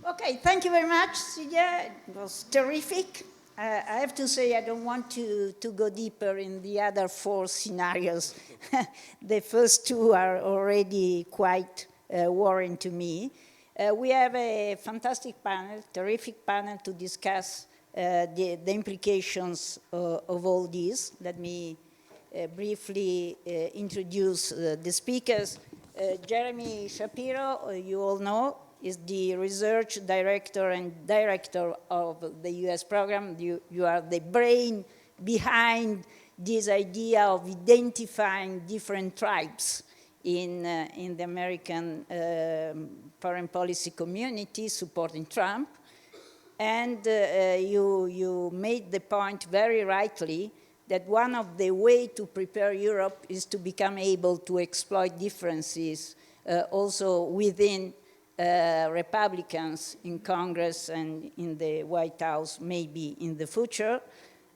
Okay, thank you very much, Silvia. It was terrific. I have to say I don't want to go deeper in the other four scenarios. The first two are already quite worrying to me. We have a fantastic panel, terrific panel to discuss the implications of all this. Let me briefly introduce the speakers. Jeremy Shapiro, you all know, is the research director and director of the US program. You are the brain behind this idea of identifying different tribes in the American foreign policy community supporting Trump. And you made the point very rightly that one of the ways to prepare Europe is to become able to exploit differences also within Republicans in Congress and in the White House, maybe in the future.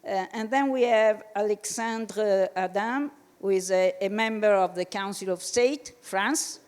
And then we have Alexandre Adam, who is a member of the Council of State, France.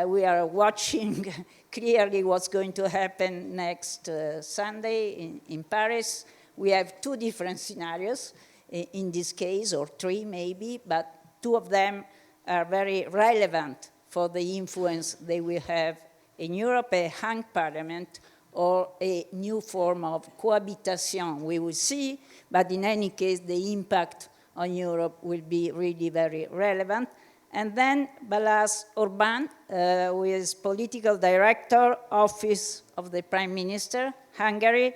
We are watching clearly what's going to happen next Sunday in Paris. We have two different scenarios in this case, or three maybe, but two of them are very relevant for the influence they will have in Europe, a hung parliament or a new form of cohabitation. We will see, but in any case, the impact on Europe will be really very relevant. And then Balázs Orbán, who is political director, Office of the Prime Minister, Hungary.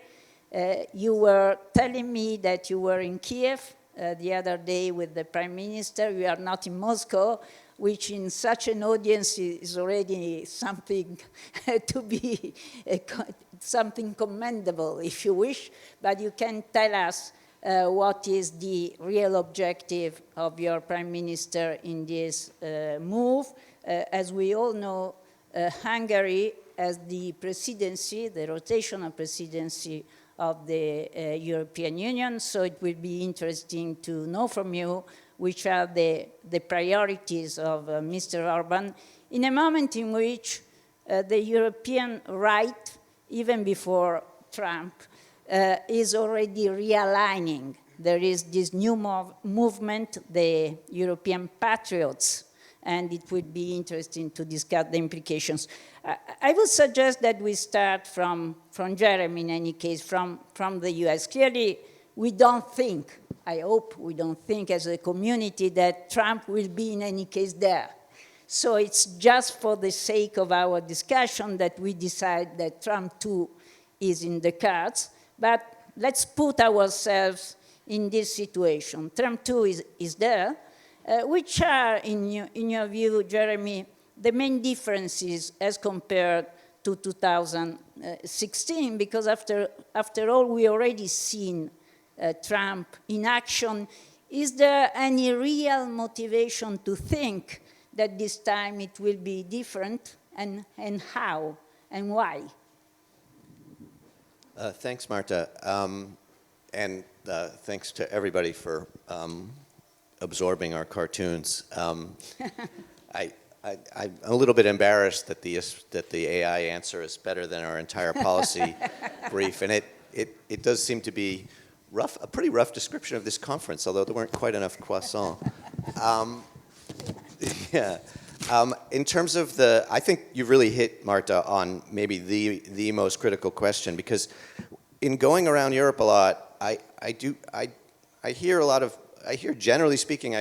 You were telling me that you were in Kiev the other day with the Prime Minister. You are not in Moscow, which in such an audience is already something to be something commendable, if you wish. But you can tell us what is the real objective of your Prime Minister in this move. As we all know, Hungary has the presidency, the rotational presidency of the European Union, so it will be interesting to know from you which are the priorities of Mr. Orbán in a moment in which the European right, even before Trump, is already realigning. There is this new movement, the European Patriots, and it would be interesting to discuss the implications. I would suggest that we start from Jeremy, in any case, from the US. Clearly, we don't think, I hope we don't think as a community that Trump will be in any case there. So it's just for the sake of our discussion that we decide that Trump too is in the cards. But let's put ourselves in this situation. Trump too is there. Which are, in your view, Jeremy, the main differences as compared to 2016? Because after all, we already seen Trump in action. Is there any real motivation to think that this time it will be different, and how and why? Thanks, Marta, and thanks to everybody for absorbing our cartoons. I'm a little bit embarrassed that the AI answer is better than our entire policy brief, and it does seem to be a pretty rough description of this conference, although there weren't quite enough croissants. Yeah. In terms of I think you really hit, Marta, on maybe the most critical question, because in going around Europe a lot, I hear a lot of, generally speaking,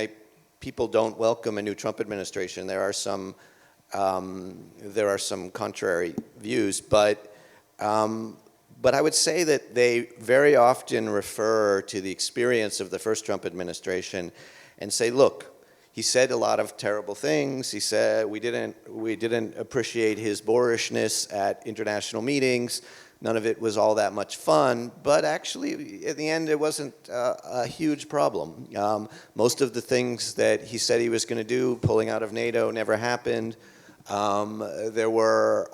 people don't welcome a new Trump administration. There are some contrary views, but I would say that they very often refer to the experience of the first Trump administration and say, look, he said a lot of terrible things. He said we didn't appreciate his boorishness at international meetings. None of it was all that much fun, but actually, at the end, it wasn't a huge problem. Most of the things that he said he was going to do, pulling out of NATO, never happened. There were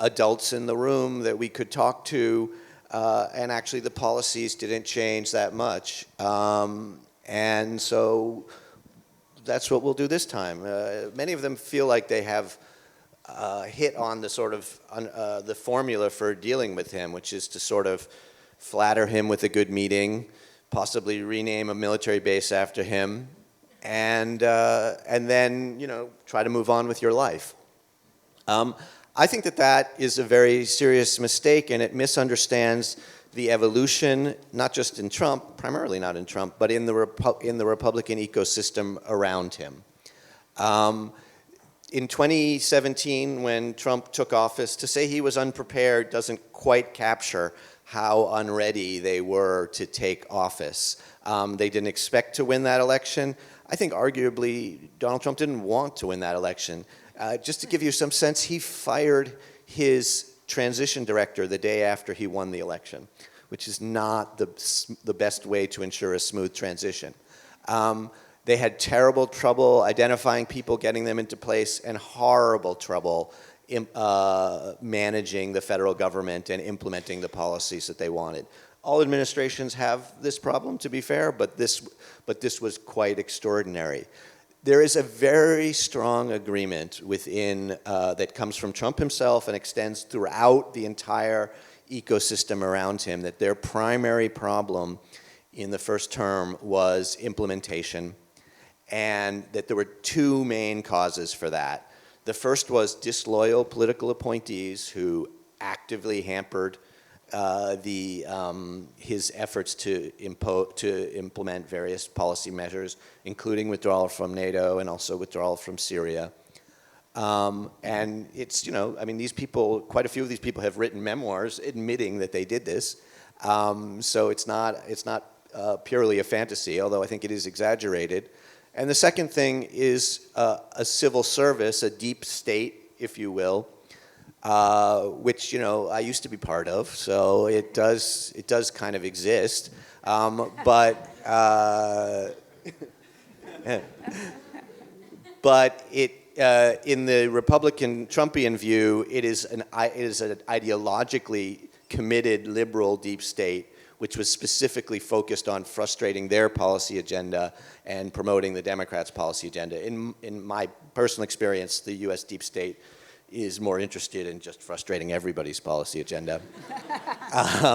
adults in the room that we could talk to, and actually the policies didn't change that much. And so that's what we'll do this time. Many of them feel like they have hit on the sort of the formula for dealing with him, which is to sort of flatter him with a good meeting, possibly rename a military base after him, and then, you know, try to move on with your life. I think that that is a very serious mistake, and it misunderstands the evolution, not just in Trump, primarily not in Trump, but in the Republican ecosystem around him. In 2017, when Trump took office, to say he was unprepared doesn't quite capture how unready they were to take office. They didn't expect to win that election. I think arguably Donald Trump didn't want to win that election. Just to give you some sense, he fired his transition director the day after he won the election, which is not the best way to ensure a smooth transition. They had terrible trouble identifying people, getting them into place, and horrible trouble managing the federal government and implementing the policies that they wanted. All administrations have this problem, to be fair, but this was quite extraordinary. There is a very strong agreement within that comes from Trump himself and extends throughout the entire ecosystem around him that their primary problem in the first term was implementation, and that there were two main causes for that. The first was disloyal political appointees who actively hampered his efforts to implement various policy measures, including withdrawal from NATO and also withdrawal from Syria. And it's, you know, I mean, these people, quite a few of these people have written memoirs admitting that they did this. So it's not purely a fantasy, although I think it is exaggerated. And the second thing is a civil service, a deep state, if you will, which, you know, I used to be part of, so it does kind of exist, but it in the Republican Trumpian view, it is an ideologically committed liberal deep state, which was specifically focused on frustrating their policy agenda and promoting the Democrats' policy agenda. In my personal experience, the U.S. deep state is more interested in just frustrating everybody's policy agenda.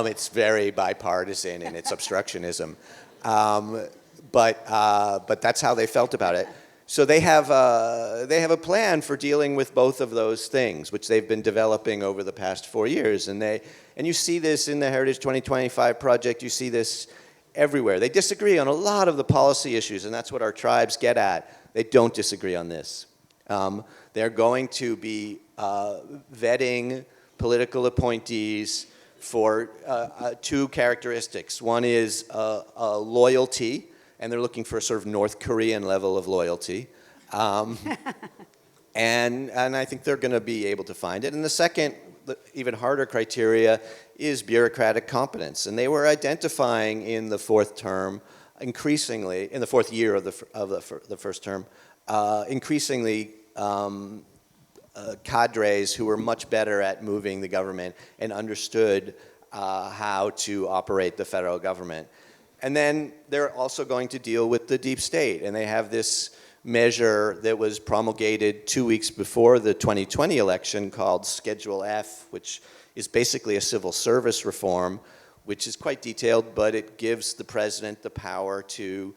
It's very bipartisan in its obstructionism. But that's how they felt about it. So they have a plan for dealing with both of those things, which they've been developing over the past 4 years. And you see this in the Heritage 2025 project. You see this everywhere. They disagree on a lot of the policy issues, and that's what our tribes get at. They don't disagree on this. They're going to be vetting political appointees for two characteristics. One is loyalty, and they're looking for a sort of North Korean level of loyalty. And I think they're going to be able to find it. And the second, the even harder criteria is bureaucratic competence. And they were identifying in the fourth term, increasingly, in the fourth year of the first term, increasingly cadres who were much better at moving the government and understood how to operate the federal government. And then they're also going to deal with the deep state. And they have this measure that was promulgated 2 weeks before the 2020 election called Schedule F, which is basically a civil service reform, which is quite detailed, but it gives the president the power to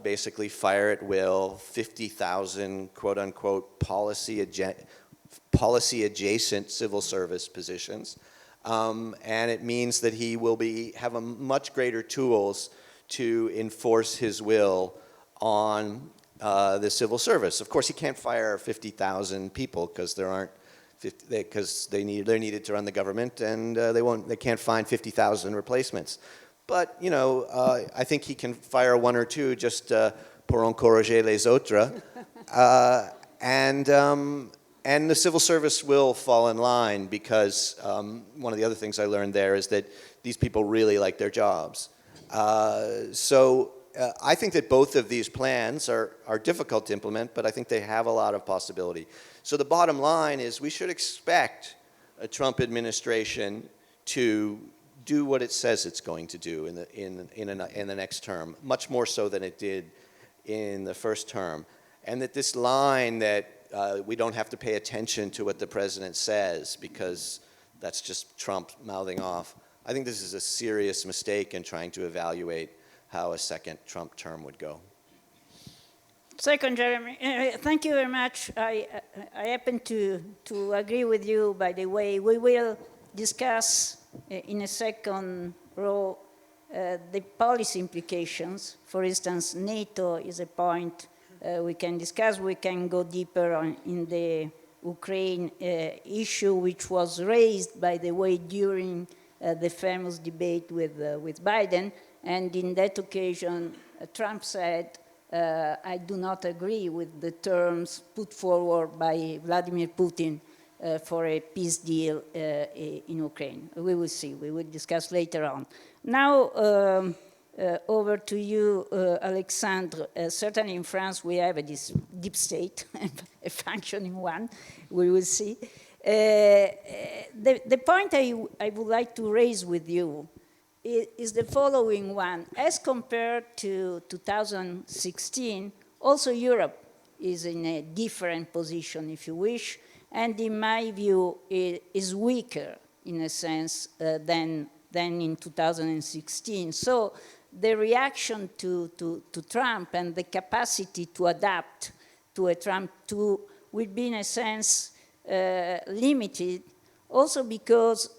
basically fire at will 50,000 quote-unquote policy-adjacent civil service positions. And it means that he will have a much greater tools to enforce his will on the civil service. Of course, he can't fire 50,000 people because there aren't, because they're needed to run the government, and they can't find 50,000 replacements. But you know, I think he can fire one or two just pour encourager les autres, and the civil service will fall in line because one of the other things I learned there is that these people really like their jobs. So I think that both of these plans are difficult to implement, but I think they have a lot of possibility. So the bottom line is we should expect a Trump administration to do what it says it's going to do in the next term, much more so than it did in the first term. And that this line that we don't have to pay attention to what the president says because that's just Trump mouthing off. I think this is a serious mistake in trying to evaluate how a second Trump term would go. Second, Jeremy, thank you very much. I happen to agree with you, by the way. We will discuss in a second row the policy implications. For instance, NATO is a point we can discuss. We can go deeper in the Ukraine issue, which was raised, by the way, during the famous debate with Biden. And in that occasion, Trump said, I do not agree with the terms put forward by Vladimir Putin for a peace deal in Ukraine. We will see. We will discuss later on. Now, over to you, Alexandre. Certainly in France, we have a deep state, a functioning one. We will see. The point I would like to raise with you is the following one. As compared to 2016, also Europe is in a different position, if you wish, and in my view, is weaker in a sense than in 2016. So the reaction to Trump and the capacity to adapt to a Trump 2 will be in a sense limited, also because,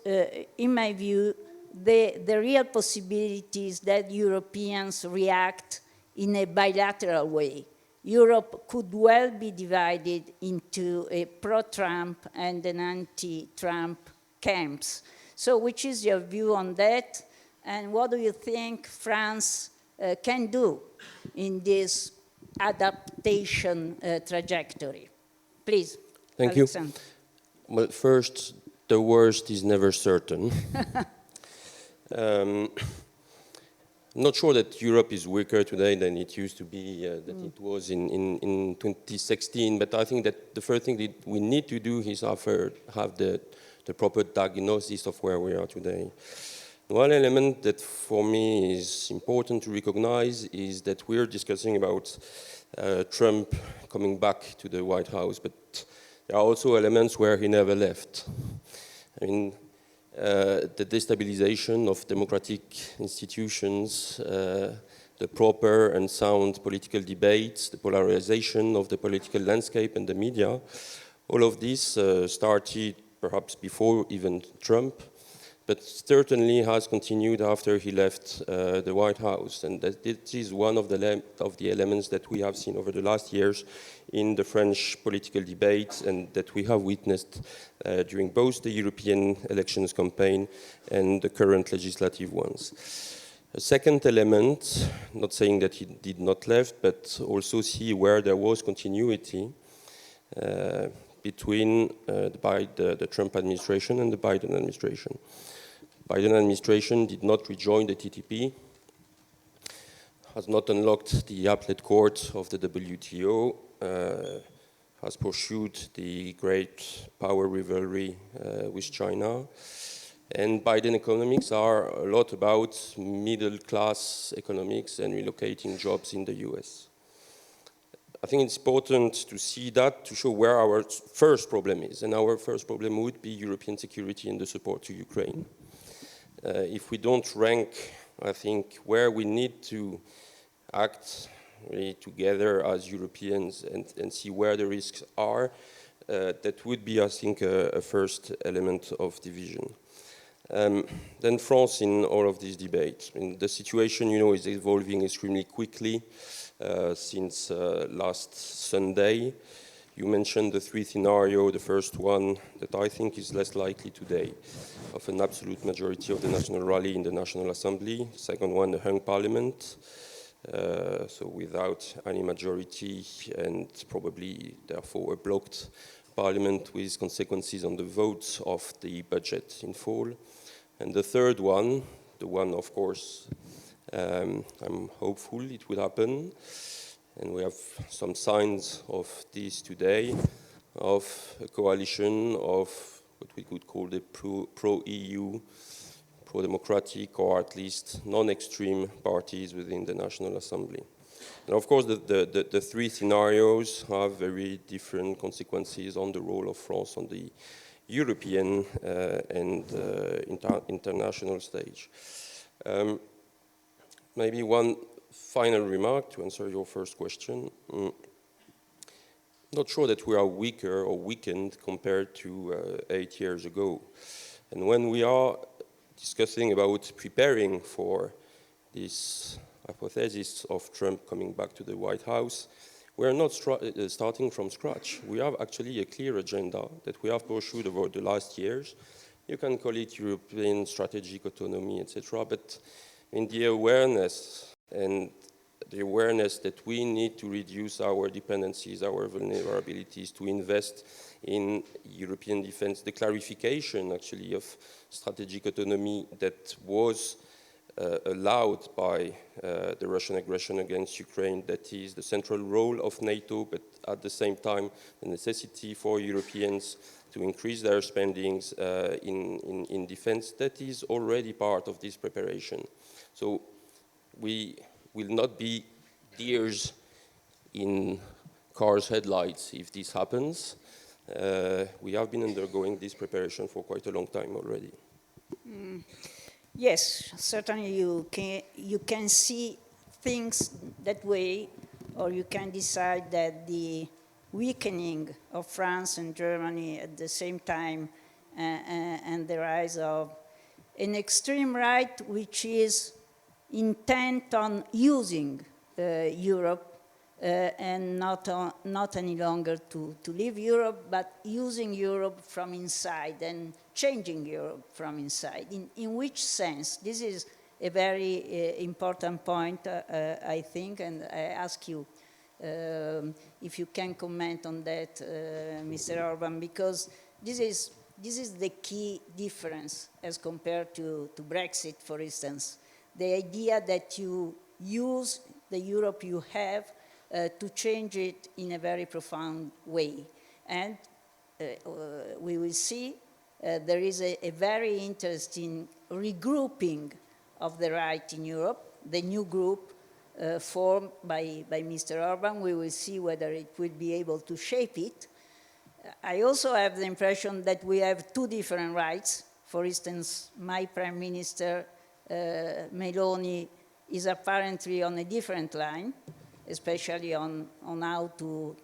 in my view, the real possibility is that Europeans react in a bilateral way. Europe could well be divided into a pro-Trump and an anti-Trump camps. So which is your view on that? And what do you think France can do in this adaptation trajectory? Please, Thank Alexandre. you. Well, first, the worst is never certain. I'm not sure that Europe is weaker today than it used to be, that it was in 2016, but I think that the first thing that we need to do is have the proper diagnosis of where we are today. One element that for me is important to recognize is that we're discussing about Trump coming back to the White House, but there are also elements where he never left. I mean, the destabilization of democratic institutions, the proper and sound political debates, the polarization of the political landscape and the media, all of this started perhaps before even Trump, but certainly has continued after he left the White House. And that is one of the elements that we have seen over the last years in the French political debate and that we have witnessed during both the European elections campaign and the current legislative ones. A second element, not saying that he did not left, but also see where there was continuity between the Trump administration and the Biden administration. Biden administration did not rejoin the TTP, has not unlocked the appellate court of the WTO, has pursued the great power rivalry with China. And Biden economics are a lot about middle-class economics and relocating jobs in the US. I think it's important to see that to show where our first problem is. And our first problem would be European security and the support to Ukraine. If we don't rank, I think, where we need to act really together as Europeans and see where the risks are, that would be, I think, a first element of division. Then France in all of these debates. I mean, the situation, is evolving extremely quickly since last Sunday. You mentioned the three scenarios, the first one that I think is less likely today, of an absolute majority of the National Rally in the National Assembly. Second one, the hung parliament, so without any majority and probably therefore a blocked parliament with consequences on the votes of the budget in fall. And the third one, the one of course I'm hopeful it will happen, and we have some signs of this today, of a coalition of what we could call the pro-EU, pro-democratic, or at least non-extreme parties within the National Assembly. And of course, the three scenarios have very different consequences on the role of France on the European and international stage. Maybe one final remark to answer your first question. Not sure that we are weaker or weakened compared to 8 years ago. And when we are discussing about preparing for this hypothesis of Trump coming back to the White House, we are not starting from scratch. We have actually a clear agenda that we have pursued over the last years. You can call it European strategic autonomy, etc. But in the awareness and the awareness that we need to reduce our dependencies, our vulnerabilities, to invest in European defense, the clarification actually of strategic autonomy that was allowed by the Russian aggression against Ukraine, that is the central role of NATO, but at the same time the necessity for Europeans to increase their spendings in defense, that is already part of this preparation. So we will not be deers in cars' headlights if this happens. We have been undergoing this preparation for quite a long time already. Yes, certainly you can see things that way, or you can decide that the weakening of France and Germany at the same time and the rise of an extreme right which is intent on using Europe and not any longer to leave Europe, but using Europe from inside and changing Europe from inside. In which sense? This is a very important point, I think, and I ask you if you can comment on that, Mr. Orban, because this is the key difference as compared to Brexit, for instance. The idea that you use the Europe you have to change it in a very profound way. And we will see there is a very interesting regrouping of the right in Europe, the new group formed by Mr. Orban. We will see whether it will be able to shape it. I also have the impression that we have two different rights. For instance, my Prime Minister, Meloni, is apparently on a different line, especially on how to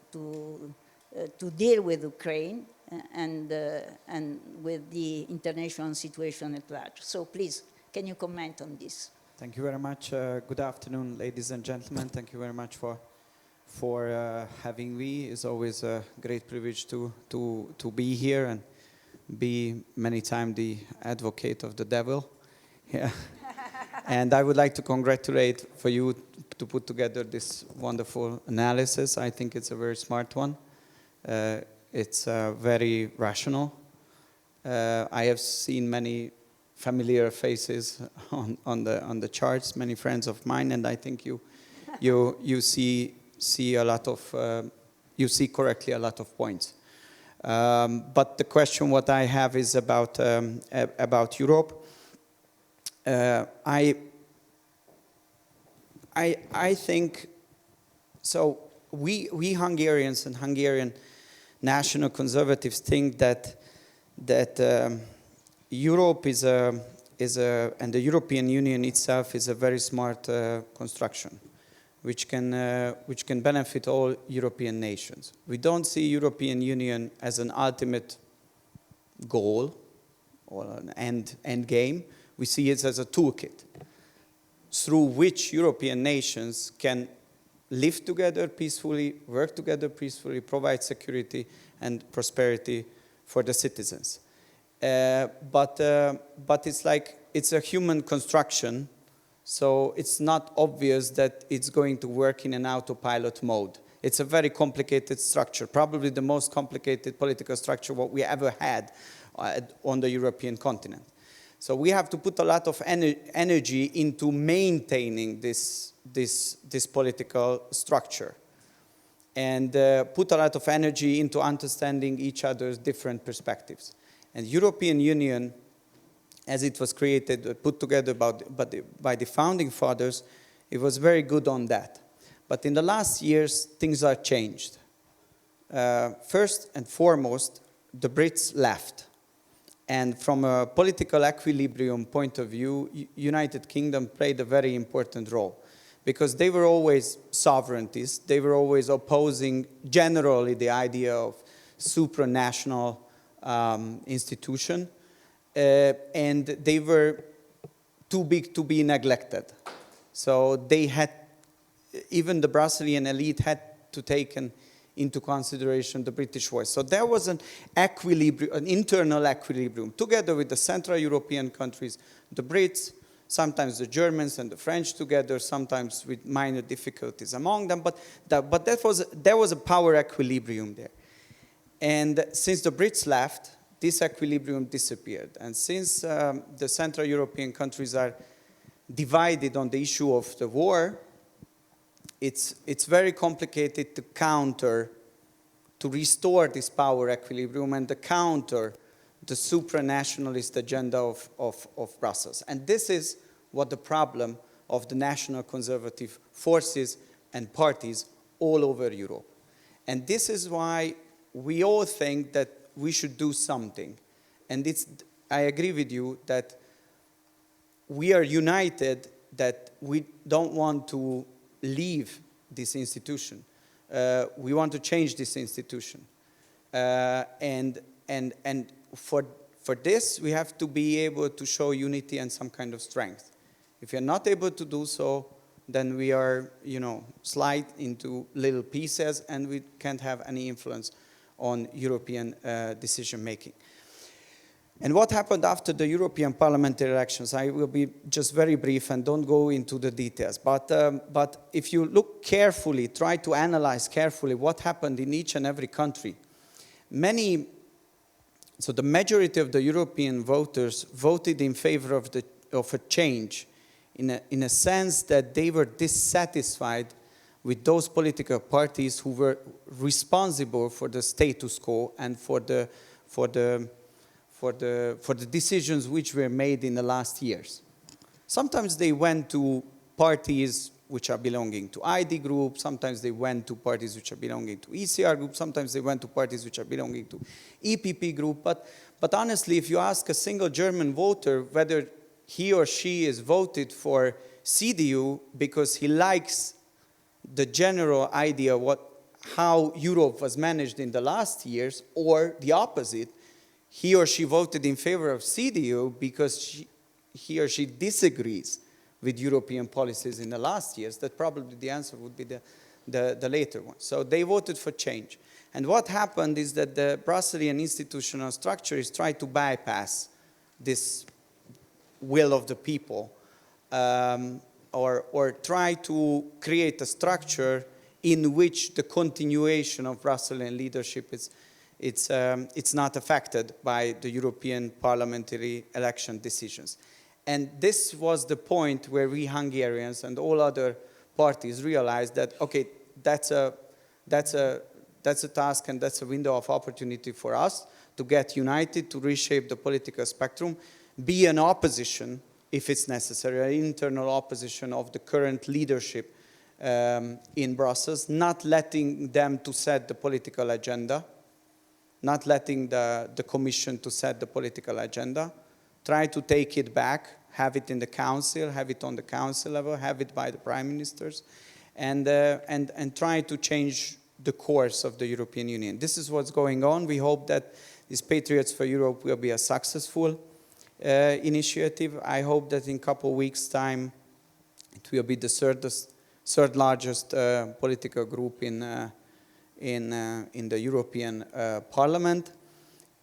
deal with Ukraine and with the international situation at large. So please, can you comment on this? Thank you very much. Good afternoon, ladies and gentlemen. Thank you very much for having me. It's always a great privilege to be here and be many times the advocate of the devil. Yeah. And I would like to congratulate for you to put together this wonderful analysis. I think it's a very smart one. It's very rational. I have seen many familiar faces on the charts, many friends of mine, and I think you see a lot of you see correctly a lot of points. But the question what I have is about Europe. I think so. We Hungarians and Hungarian national conservatives think that Europe is and the European Union itself is a very smart construction, which can benefit all European nations. We don't see European Union as an ultimate goal or an end game. We see it as a toolkit through which European nations can live together peacefully, work together peacefully, provide security and prosperity for the citizens. But it's like it's a human construction, so it's not obvious that it's going to work in an autopilot mode. It's a very complicated structure, probably the most complicated political structure what we ever had on the European continent. So we have to put a lot of energy into maintaining this political structure and put a lot of energy into understanding each other's different perspectives. And European Union, as it was created, put together by the founding fathers, it was very good on that. But in the last years, things are changed. First and foremost, the Brits left. And from a political equilibrium point of view, United Kingdom played a very important role because they were always sovereigntists. They were always opposing generally the idea of supranational institution. And they were too big to be neglected. So they had, even the Brusselian elite had to take into consideration the British voice. So there was an equilibrium, an internal equilibrium, together with the Central European countries, the Brits, sometimes the Germans and the French together, sometimes with minor difficulties among them, but there was a power equilibrium there. And since the Brits left, this equilibrium disappeared. And since the Central European countries are divided on the issue of the war, it's very complicated to restore this power equilibrium and to counter the supranationalist agenda of Brussels. And this is what the problem of the national conservative forces and parties all over Europe. And this is why we all think that we should do something. And I agree with you that we are united, that we don't want to leave this institution. We want to change this institution. And for this, we have to be able to show unity and some kind of strength. If you're not able to do so, then we are, slide into little pieces and we can't have any influence on European decision-making. And what happened after the European parliamentary elections? I will be just very brief and don't go into the details. But if you look carefully, try to analyze carefully what happened in each and every country, so the majority of the European voters voted in favor of a change in a sense that they were dissatisfied with those political parties who were responsible for the status quo and for the decisions which were made in the last years. Sometimes they went to parties which are belonging to ID group, sometimes they went to parties which are belonging to ECR group, sometimes they went to parties which are belonging to EPP group. But honestly, if you ask a single German voter whether he or she is voted for CDU because he likes the general idea how Europe was managed in the last years, or the opposite, he or she voted in favor of CDU because he or she disagrees with European policies in the last years, that probably the answer would be the later one. So they voted for change. And what happened is that the Brusselian institutional structure is trying to bypass this will of the people, or try to create a structure in which the continuation of Brusselian leadership it's not affected by the European parliamentary election decisions. And this was the point where we Hungarians and all other parties realized that, okay, that's a task and that's a window of opportunity for us to get united, to reshape the political spectrum, be an opposition, if it's necessary, an internal opposition of the current leadership in Brussels, not letting them to set the political agenda, not letting the Commission to set the political agenda, try to take it back, have it in the Council, have it on the Council level, have it by the Prime Ministers, and try to change the course of the European Union. This is what's going on. We hope that this Patriots for Europe will be a successful initiative. I hope that in a couple of weeks' time, it will be the third largest political group in the European Parliament.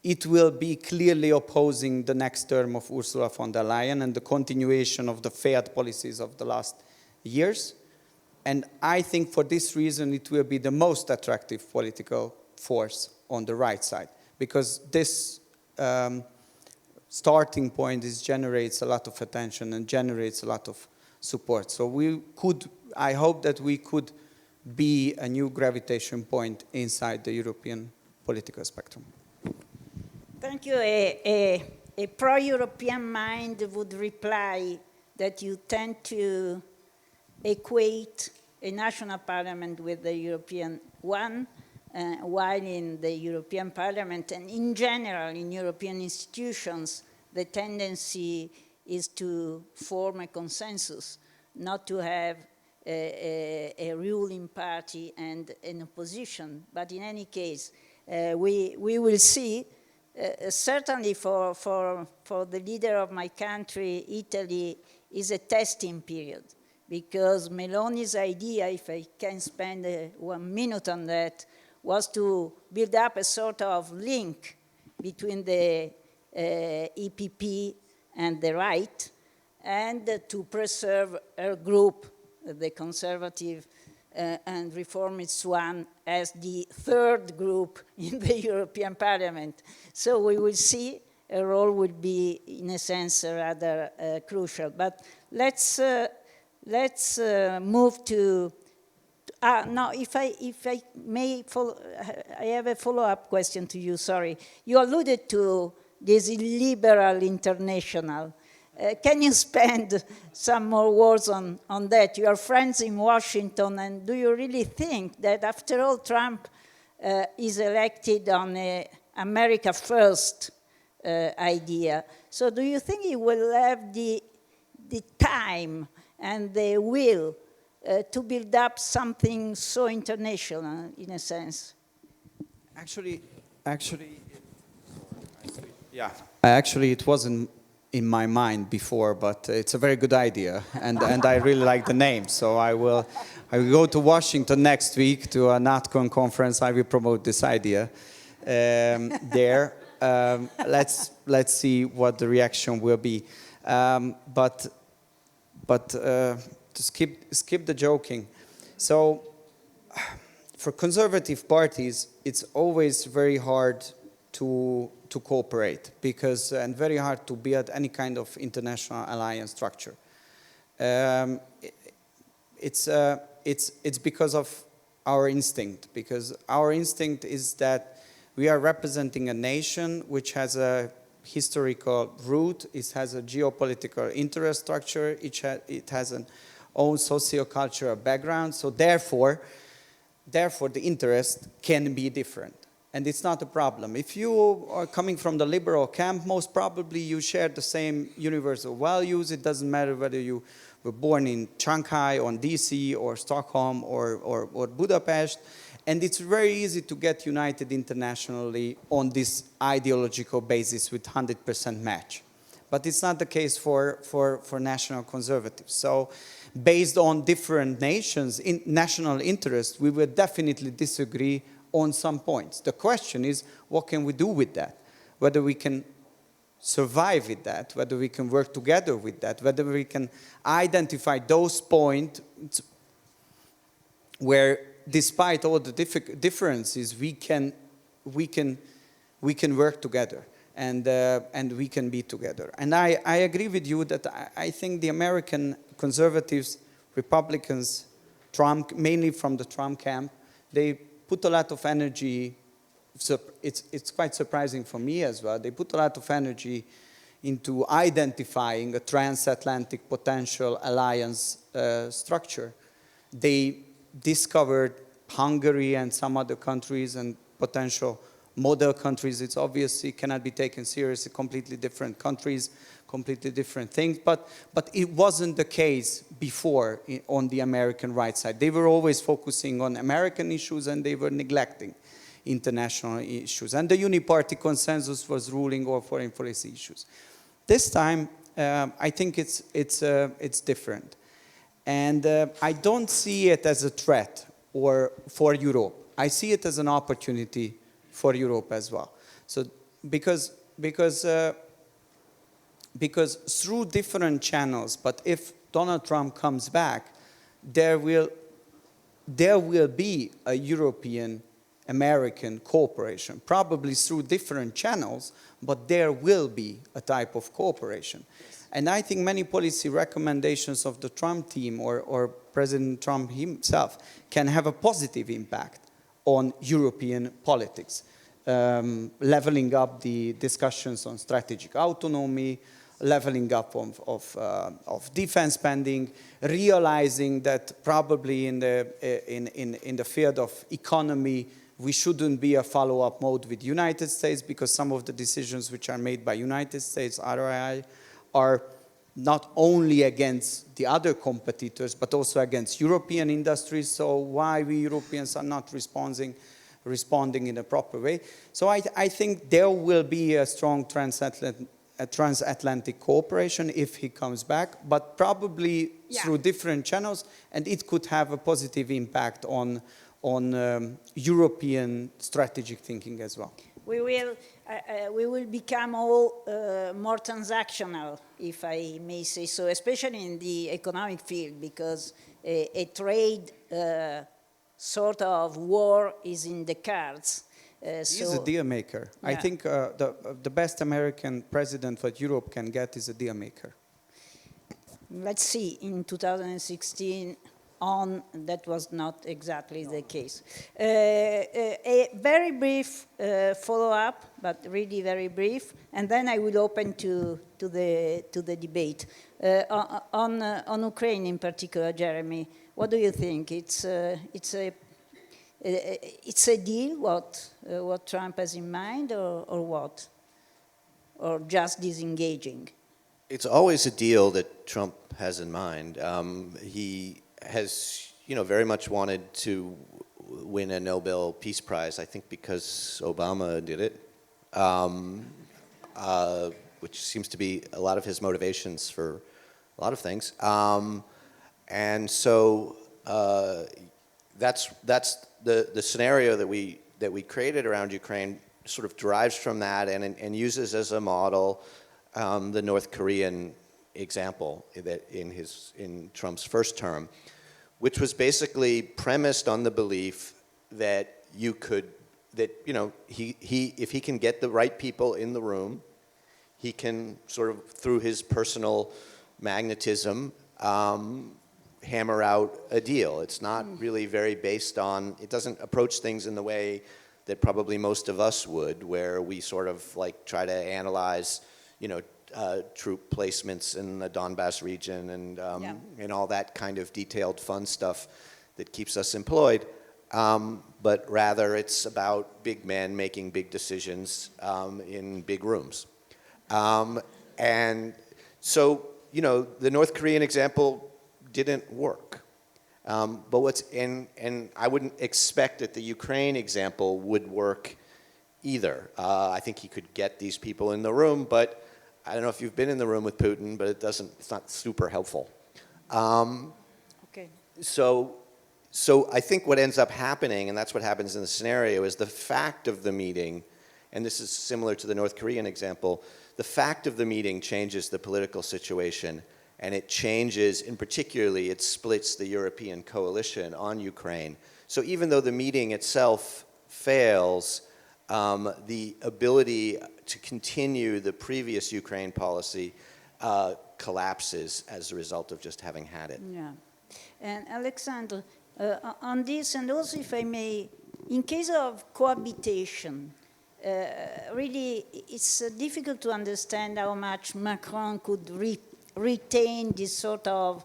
It will be clearly opposing the next term of Ursula von der Leyen and the continuation of the failed policies of the last years. And I think for this reason, it will be the most attractive political force on the right side, because this starting point generates a lot of attention and generates a lot of support. So I hope that we could be a new gravitation point inside the European political spectrum. Thank you. A pro-European mind would reply that you tend to equate a national parliament with the European one, while in the European Parliament and in general in European institutions, the tendency is to form a consensus, not to have a ruling party and an opposition. But in any case, we will see. Certainly for the leader of my country, Italy, is a testing period, because Meloni's idea, if I can spend 1 minute on that, was to build up a sort of link between the EPP and the right, and to preserve her group, the conservative and reformist one, as the third group in the European Parliament. So we will see. A role will be, in a sense, rather crucial. But let's move to. No, if I may, I have a follow-up question to you. Sorry, you alluded to this illiberal international. Can you spend some more words on that? You are friends in Washington, and do you really think that, after all, Trump is elected on a America First idea? So do you think he will have the time and the will to build up something so international, in a sense? Actually, it wasn't in my mind before, but it's a very good idea, and I really like the name. So I will go to Washington next week to a NatCon conference. I will promote this idea there. Let's see what the reaction will be. But to skip the joking. So for conservative parties, it's always very hard to cooperate, because and very hard to build any kind of international alliance structure. It's because of our instinct, because our instinct is that we are representing a nation which has a historical root, it has a geopolitical interest structure, it has an own socio-cultural background, so therefore the interest can be different. And it's not a problem. If you are coming from the liberal camp, most probably you share the same universal values. It doesn't matter whether you were born in Shanghai, or DC, or Stockholm, or Budapest. And it's very easy to get united internationally on this ideological basis with 100% match. But it's not the case for national conservatives. So based on different nations' national interests, we will definitely disagree on some points. The question is, what can we do with that? Whether we can survive with that, whether we can work together with that, whether we can identify those points where, despite all the differences, we can work together and we can be together. And I agree with you that I think the American conservatives, Republicans, Trump, mainly from the Trump camp, they put a lot of energy. It's quite surprising for me as well. They put a lot of energy into identifying a transatlantic potential alliance structure. They discovered Hungary and some other countries and potential model countries. It's obviously cannot be taken seriously, completely different countries, completely different things. But it wasn't the case before on the American right side. They were always focusing on American issues and they were neglecting international issues. And the uniparty consensus was ruling over foreign policy issues. This time, I think it's different. And I don't see it as a threat for Europe. I see it as an opportunity for Europe as well. So because through different channels, but if Donald Trump comes back, there will be a European-American cooperation, probably through different channels, but there will be a type of cooperation. And I think many policy recommendations of the Trump team or President Trump himself can have a positive impact on European politics, leveling up the discussions on strategic autonomy, leveling up of defense spending, realizing that probably in the field of economy, we shouldn't be a follow-up mode with United States, because some of the decisions which are made by United States ROI are not only against the other competitors, but also against European industries. So why we Europeans are not responding in a proper way. So I think there will be a strong transatlantic cooperation if he comes back, but probably through different channels, and it could have a positive impact on European strategic thinking as well. We will become all more transactional, if I may say so, especially in the economic field, because a trade sort of war is in the cards. He's a deal maker. Yeah. I think the best American president that Europe can get is a deal maker. Let's see, in 2016 on, that was not exactly the case. A very brief follow-up, but really very brief, and then I will open to the debate. On Ukraine in particular, Jeremy, what do you think? It's a deal, what Trump has in mind, or what? Or just disengaging? It's always a deal that Trump has in mind. He has, very much wanted to win a Nobel Peace Prize, I think because Obama did it, which seems to be a lot of his motivations for a lot of things. And so that's the scenario that we created around Ukraine sort of derives from that and uses as a model the North Korean example that in Trump's first term, which was basically premised on the belief that if he can get the right people in the room, he can sort of through his personal magnetism hammer out a deal. It's not really very based on, it doesn't approach things in the way that probably most of us would, where we sort of like try to analyze, troop placements in the Donbass region and all that kind of detailed fun stuff that keeps us employed. But rather it's about big men making big decisions in big rooms. And so, the North Korean example didn't work. But and I wouldn't expect that the Ukraine example would work either. I think he could get these people in the room, but I don't know if you've been in the room with Putin, but it's not super helpful. Okay. So I think what ends up happening, and that's what happens in the scenario, is the fact of the meeting, and this is similar to the North Korean example, the fact of the meeting changes the political situation, and it changes, in particularly, it splits the European coalition on Ukraine. So even though the meeting itself fails, the ability to continue the previous Ukraine policy collapses as a result of just having had it. Yeah. And Alexander, on this, and also if I may, in case of cohabitation, really it's difficult to understand how much Macron could retain this sort of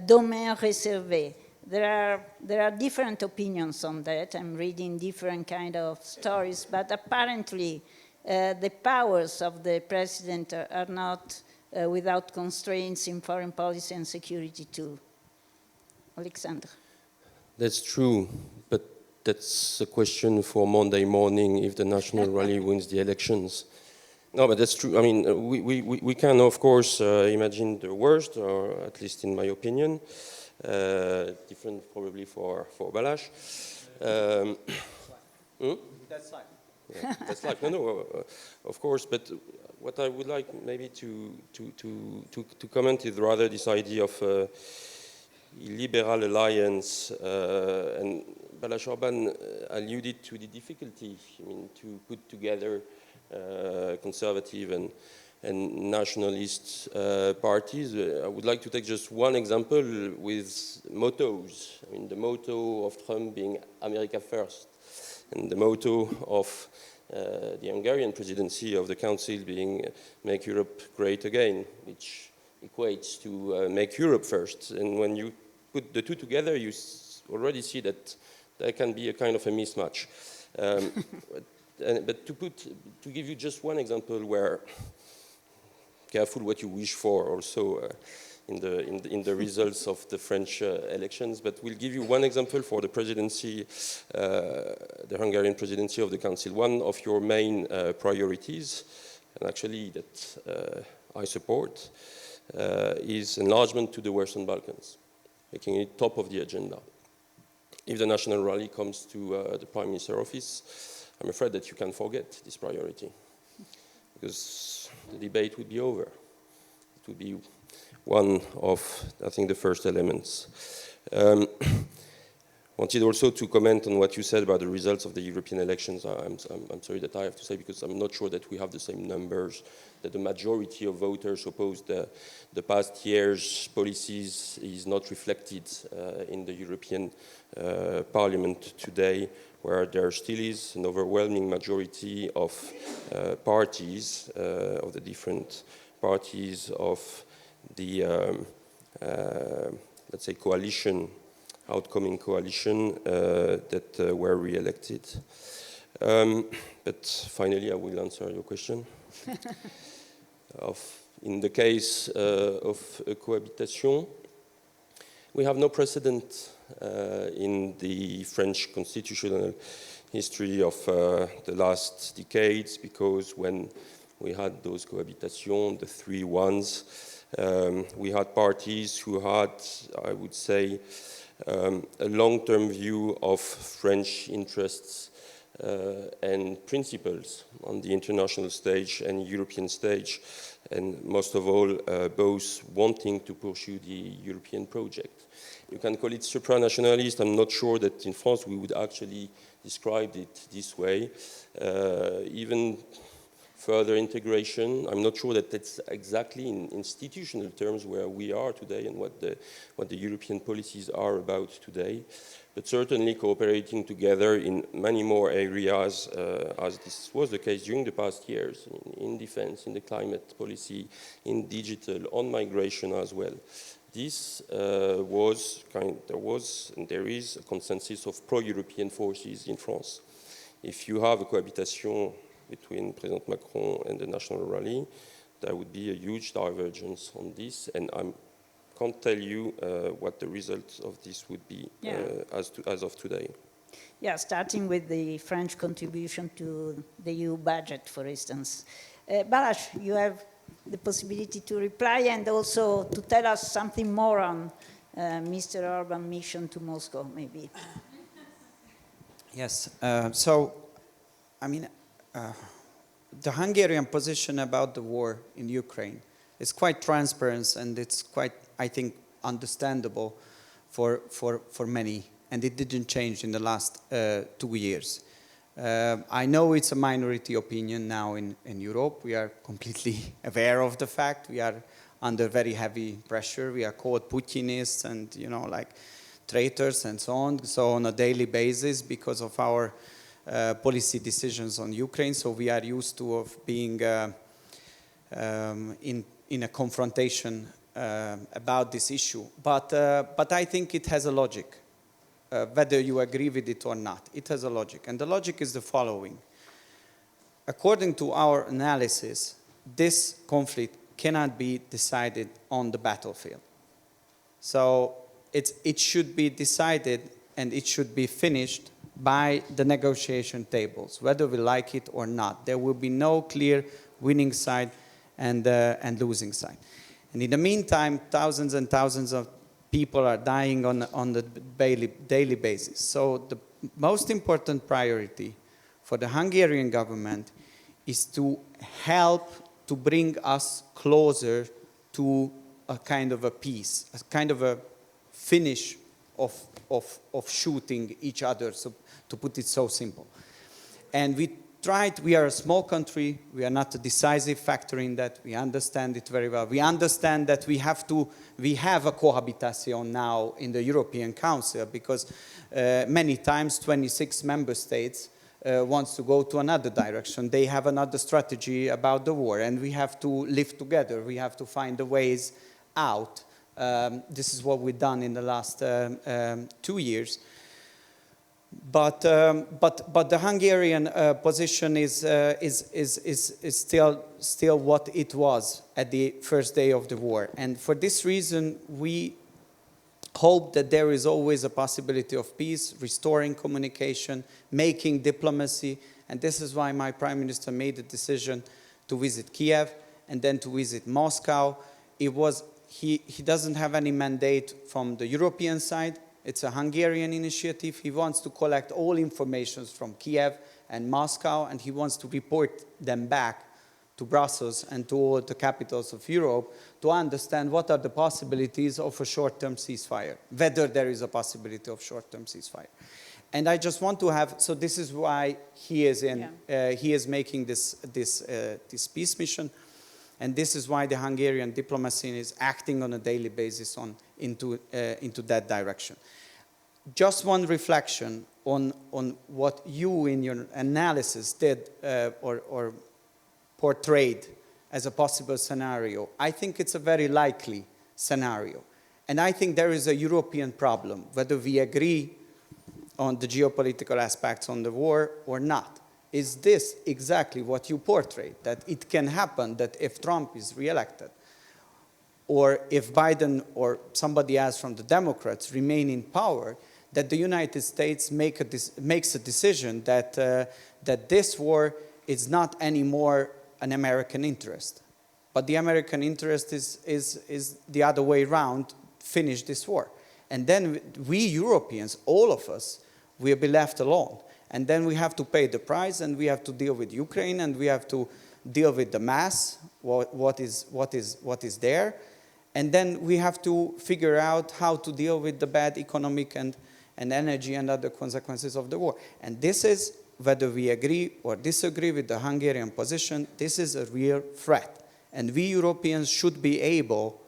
domaine réservé. There are different opinions on that. I'm reading different kind of stories, but apparently the powers of the president are not without constraints in foreign policy and security too. Alexander. That's true, but that's a question for Monday morning if the National Rally wins the elections. No, but that's true. I mean, we can, of course, imagine the worst, or at least in my opinion. Different probably for Balázs. That's life. Yeah, that's life. No, of course. But what I would like maybe to comment is rather this idea of liberal alliance, and Balázs Orbán alluded to the difficulty, to put together conservative and nationalist parties. I would like to take just one example with mottos. The motto of Trump being America First, and the motto of the Hungarian presidency of the Council being Make Europe Great Again, which equates to make Europe first. And when you put the two together, you already see that there can be a kind of a mismatch. But to give you just one example where, careful what you wish for also in the results of the French elections, but we'll give you one example for the presidency, the Hungarian presidency of the Council. One of your main priorities, and actually that I support, is enlargement to the Western Balkans, making it top of the agenda. If the National Rally comes to the Prime Minister office, I'm afraid that you can forget this priority, because the debate would be over. It would be one of, I think, the first elements. Wanted also to comment on what you said about the results of the European elections. I'm sorry that I have to say, because I'm not sure that we have the same numbers, that the majority of voters opposed the past year's policies is not reflected in the European Parliament today, where there still is an overwhelming majority of parties, of the different parties of the, let's say, coalition, outcoming coalition that were re-elected. But finally, I will answer your question. In the case of cohabitation, we have no precedent in the French constitutional history of the last decades, because when we had those cohabitations, the three ones, we had parties who had, I would say, a long-term view of French interests and principles on the international stage and European stage, and most of all, both wanting to pursue the European project. You can call it supranationalist. I'm not sure that in France we would actually describe it this way. Even further integration, I'm not sure that that's exactly in institutional terms where we are today and what the European policies are about today, but certainly cooperating together in many more areas, as this was the case during the past years, in defense, in the climate policy, in digital, on migration as well. This there was and there is a consensus of pro-European forces in France. If you have a cohabitation between President Macron and the National Rally, there would be a huge divergence on this, and I can't tell you what the results of this would be as of today. Yeah, starting with the French contribution to the EU budget, for instance. Balázs, you have the possibility to reply and also to tell us something more on Mr. Orban's mission to Moscow, maybe. Yes, so, I mean, the Hungarian position about the war in Ukraine is quite transparent, and it's quite, I think, understandable for many, and it didn't change in the last 2 years. I know it's a minority opinion now in Europe. We are completely aware of the fact. We are under very heavy pressure. We are called Putinists and, you know, like traitors and so on a daily basis because of our policy decisions on Ukraine. So we are used to of being in a confrontation about this issue. But I think it has a logic. Whether you agree with it or not, it has a logic. And the logic is the following. According to our analysis, this conflict cannot be decided on the battlefield. So it should be decided and it should be finished by the negotiation tables, whether we like it or not. There will be no clear winning side and losing side. And in the meantime, thousands and thousands of people are dying on the daily basis. So the most important priority for the Hungarian government is to help to bring us closer to a kind of a peace, a kind of a finish of shooting each other, so to put it so simple. And we are a small country, we are not a decisive factor in that, we understand it very well. We understand that we have a cohabitation now in the European Council because many times 26 member states wants to go to another direction. They have another strategy about the war, and we have to live together. We have to find the ways out. This is what we've done in the last 2 years. But the Hungarian position is still what it was at the first day of the war. And for this reason, we hope that there is always a possibility of peace, restoring communication, making diplomacy. And this is why my Prime Minister made the decision to visit Kiev and then to visit Moscow. He doesn't have any mandate from the European side. It's a Hungarian initiative. He wants to collect all information from Kiev and Moscow, and he wants to report them back to Brussels and to all the capitals of Europe to understand what are the possibilities of a short-term ceasefire, whether there is a possibility of short-term ceasefire. And I just want to have, so this is why he is he is making this peace mission, and this is why the Hungarian diplomacy is acting on a daily basis into that direction. Just one reflection on what you in your analysis did or portrayed as a possible scenario. I think it's a very likely scenario. And I think there is a European problem, whether we agree on the geopolitical aspects on the war or not. Is this exactly what you portrayed? That it can happen that if Trump is reelected, or if Biden or somebody else from the Democrats remain in power, that the United States makes a decision that, that this war is not anymore an American interest. But the American interest is the other way around, finish this war. And then we Europeans, all of us, will be left alone. And then we have to pay the price, and we have to deal with Ukraine, and we have to deal with the mass, what is there. And then we have to figure out how to deal with the bad economic and energy and other consequences of the war. And this is, whether we agree or disagree with the Hungarian position, this is a real threat. And we Europeans should be able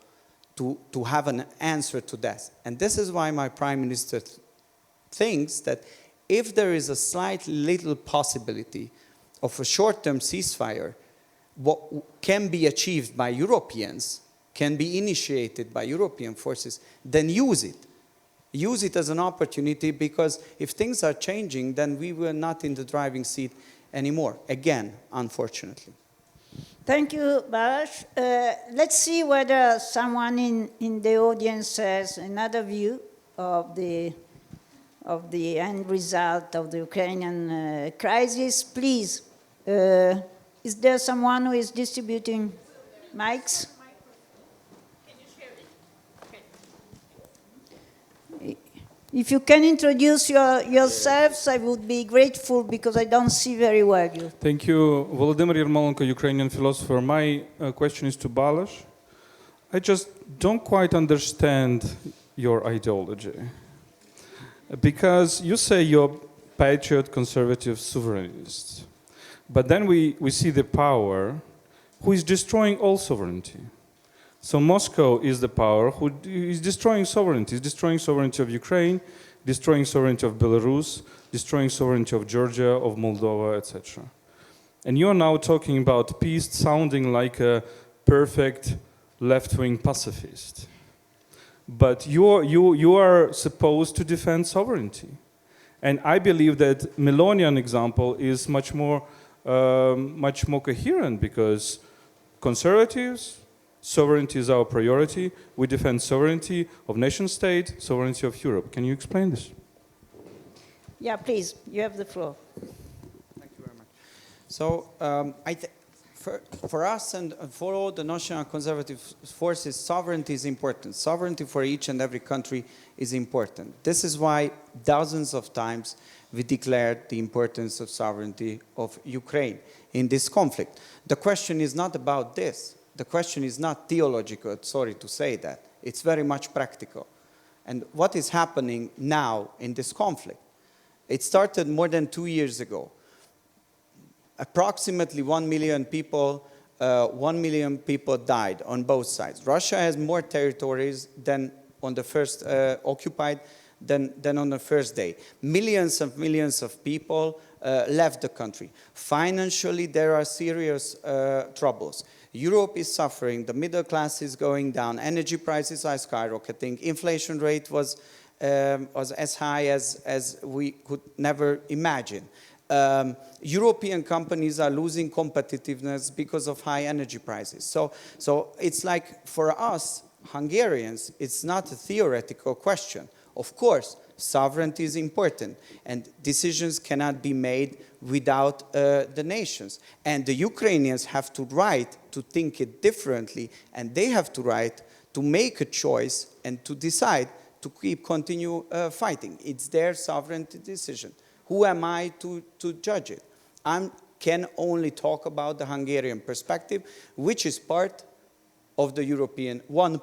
to have an answer to that. And this is why my Prime Minister thinks that if there is a slight little possibility of a short-term ceasefire, what can be achieved by Europeans, can be initiated by European forces, then use it. Use it as an opportunity, because if things are changing, then we were not in the driving seat anymore. Again, unfortunately. Thank you, Balázs. Let's see whether someone in the audience has another view of the end result of the Ukrainian crisis. Please, is there someone who is distributing mics? If you can introduce yourselves, I would be grateful, because I don't see very well you. Thank you. Volodymyr Yermolenko, Ukrainian philosopher. My question is to Balázs. I just don't quite understand your ideology. Because you say you're patriot, conservative, sovereignist. But then we see the power who is destroying all sovereignty. So Moscow is the power who is destroying sovereignty. It's destroying sovereignty of Ukraine, destroying sovereignty of Belarus, destroying sovereignty of Georgia, of Moldova, etc. And you are now talking about peace, sounding like a perfect left-wing pacifist. But you are supposed to defend sovereignty. And I believe that Melonian example is much more coherent, because conservatives, sovereignty is our priority. We defend sovereignty of nation state, sovereignty of Europe. Can you explain this? Yeah, please, you have the floor. Thank you very much. So for us and for all the national conservative forces, sovereignty is important. Sovereignty for each and every country is important. This is why dozens of times we declared the importance of sovereignty of Ukraine in this conflict. The question is not about this. The question is not theological, sorry to say that. It's very much practical. And what is happening now in this conflict? It started more than 2 years ago. Approximately 1 million people died on both sides. Russia has more territories than on the first occupied than on the first day. Millions of people left the country. Financially, there are serious troubles. Europe is suffering, the middle class is going down, energy prices are skyrocketing, inflation rate was as high as we could never imagine. European companies are losing competitiveness because of high energy prices. So it's like, for us, Hungarians, it's not a theoretical question. Of course, sovereignty is important, and decisions cannot be made without the nations. And the Ukrainians have to right to think it differently, and they have to right to make a choice and to decide to continue fighting. It's their sovereignty decision. Who am I to judge it? I can only talk about the Hungarian perspective, which is part of the European, one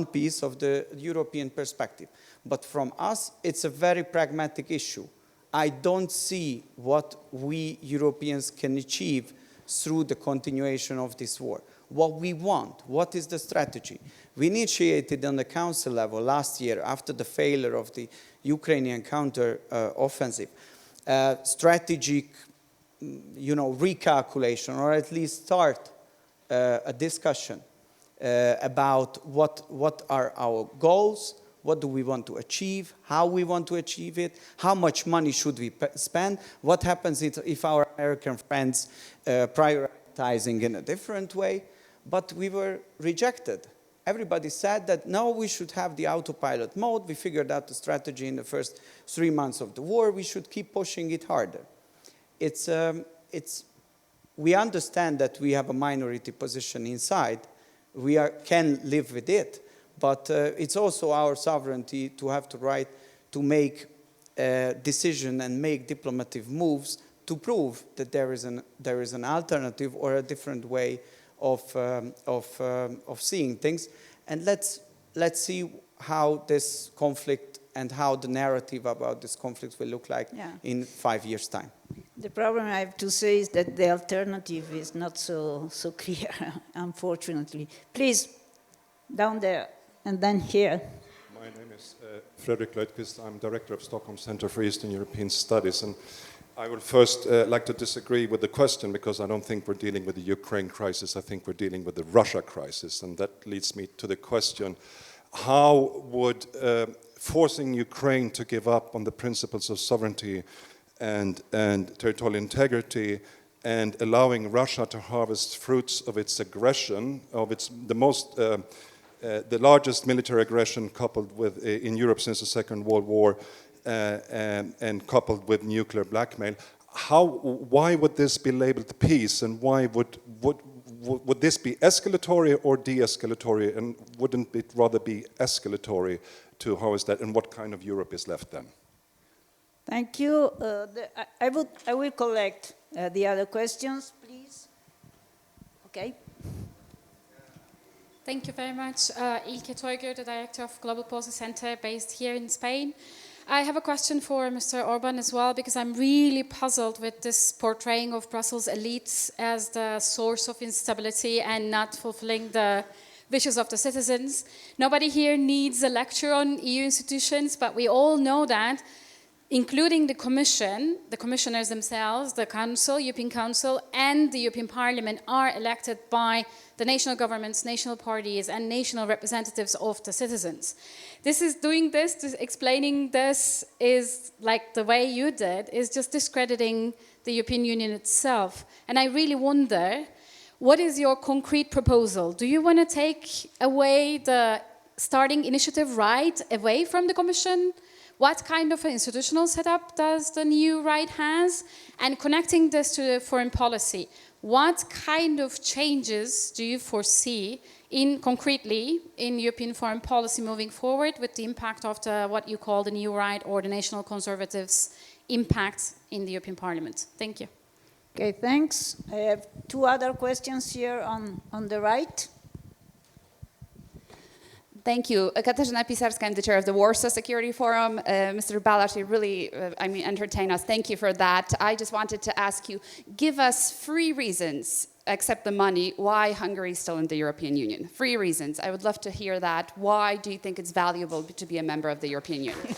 piece of the European perspective. But from us, it's a very pragmatic issue. I don't see what we Europeans can achieve through the continuation of this war. What we want, what is the strategy? We initiated on the council level last year, after the failure of the Ukrainian counter-offensive, strategic, recalculation, or at least start a discussion about what are our goals, what do we want to achieve, how we want to achieve it, how much money should we spend, what happens if our American friends prioritizing in a different way. But we were rejected. Everybody said that, no, we should have the autopilot mode. We figured out the strategy in the first 3 months of the war. We should keep pushing it harder. We understand that we have a minority position inside. We can live with it. But it's also our sovereignty to have the right to make a decision and make diplomatic moves to prove that there is an alternative or a different way of seeing things. And let's see how this conflict and how the narrative about this conflict will look like in 5 years' time. The problem, I have to say, is that the alternative is not so clear, unfortunately. Please, down there, and then here. My name is Fredrik Lötqvist. I'm Director of Stockholm Center for Eastern European Studies. And I would first like to disagree with the question, because I don't think we're dealing with the Ukraine crisis. I think we're dealing with the Russia crisis. And that leads me to the question, how would forcing Ukraine to give up on the principles of sovereignty and territorial integrity and allowing Russia to harvest fruits of its aggression, of the largest military aggression coupled with in Europe since the Second World War, and coupled with nuclear blackmail, why would this be labeled peace, and why would this be escalatory or de-escalatory, and wouldn't it rather be escalatory to how is that, and what kind of Europe is left then? Thank you. I will collect the other questions, please. Okay. Thank you very much. Ilke Teuger, the Director of Global Policy Center based here in Spain. I have a question for Mr. Orban as well, because I'm really puzzled with this portraying of Brussels elites as the source of instability and not fulfilling the wishes of the citizens. Nobody here needs a lecture on EU institutions, but we all know that, including the Commission, the commissioners themselves, the Council, European Council, and the European Parliament are elected by the national governments, national parties, and national representatives of the citizens. Explaining this is like the way you did, is just discrediting the European Union itself. And I really wonder, what is your concrete proposal? Do you want to take away the starting initiative right away from the Commission? What kind of an institutional setup does the new right has? And connecting this to foreign policy, what kind of changes do you foresee concretely in European foreign policy moving forward with the impact of what you call the new right or the national conservatives' impact in the European Parliament? Thank you. Okay, thanks. I have two other questions here on the right. Thank you. Katarzyna Pisarska, I'm the chair of the Warsaw Security Forum. Mr. Balash, you really entertained us. Thank you for that. I just wanted to ask you, give us 3 reasons, except the money, why Hungary is still in the European Union. 3 reasons. I would love to hear that. Why do you think it's valuable to be a member of the European Union?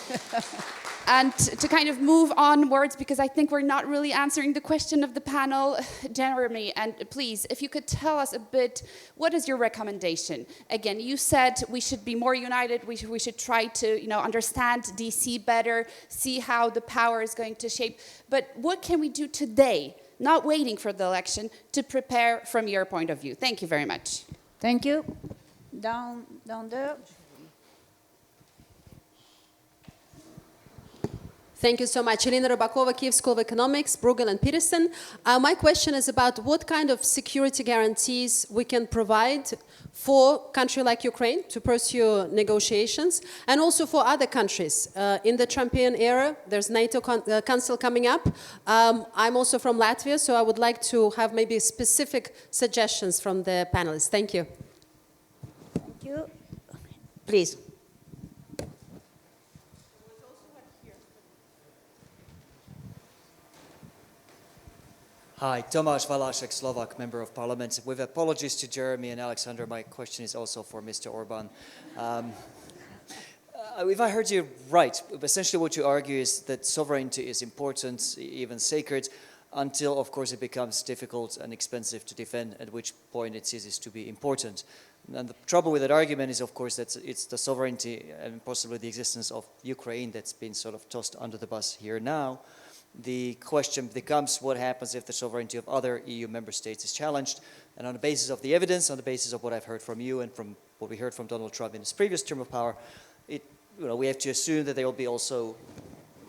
And to kind of move onwards, because I think we're not really answering the question of the panel, Jeremy, and please, if you could tell us a bit, what is your recommendation? Again, you said we should be more united, we should try to, you know, understand DC better, see how the power is going to shape, but what can we do today, not waiting for the election, to prepare from your point of view? Thank you very much. Thank you. Down there. Thank you so much. Elena Rybakova, Kiev School of Economics, Bruegel and Peterson. My question is about what kind of security guarantees we can provide for a country like Ukraine to pursue negotiations, and also for other countries. In the Trumpian era, there's NATO Council coming up. I'm also from Latvia, so I would like to have maybe specific suggestions from the panelists. Thank you. Thank you. Please. Hi, Tomáš Valášek, Slovak, Member of Parliament. With apologies to Jeremy and Alexander, my question is also for Mr. Orban. If I heard you right, essentially what you argue is that sovereignty is important, even sacred, until, of course, it becomes difficult and expensive to defend, at which point it ceases to be important. And the trouble with that argument is, of course, that it's the sovereignty and possibly the existence of Ukraine that's been sort of tossed under the bus here now. The question becomes what happens if the sovereignty of other EU member states is challenged. And on the basis of the evidence, on the basis of what I've heard from you and from what we heard from Donald Trump in his previous term of power, we have to assume that there will be also,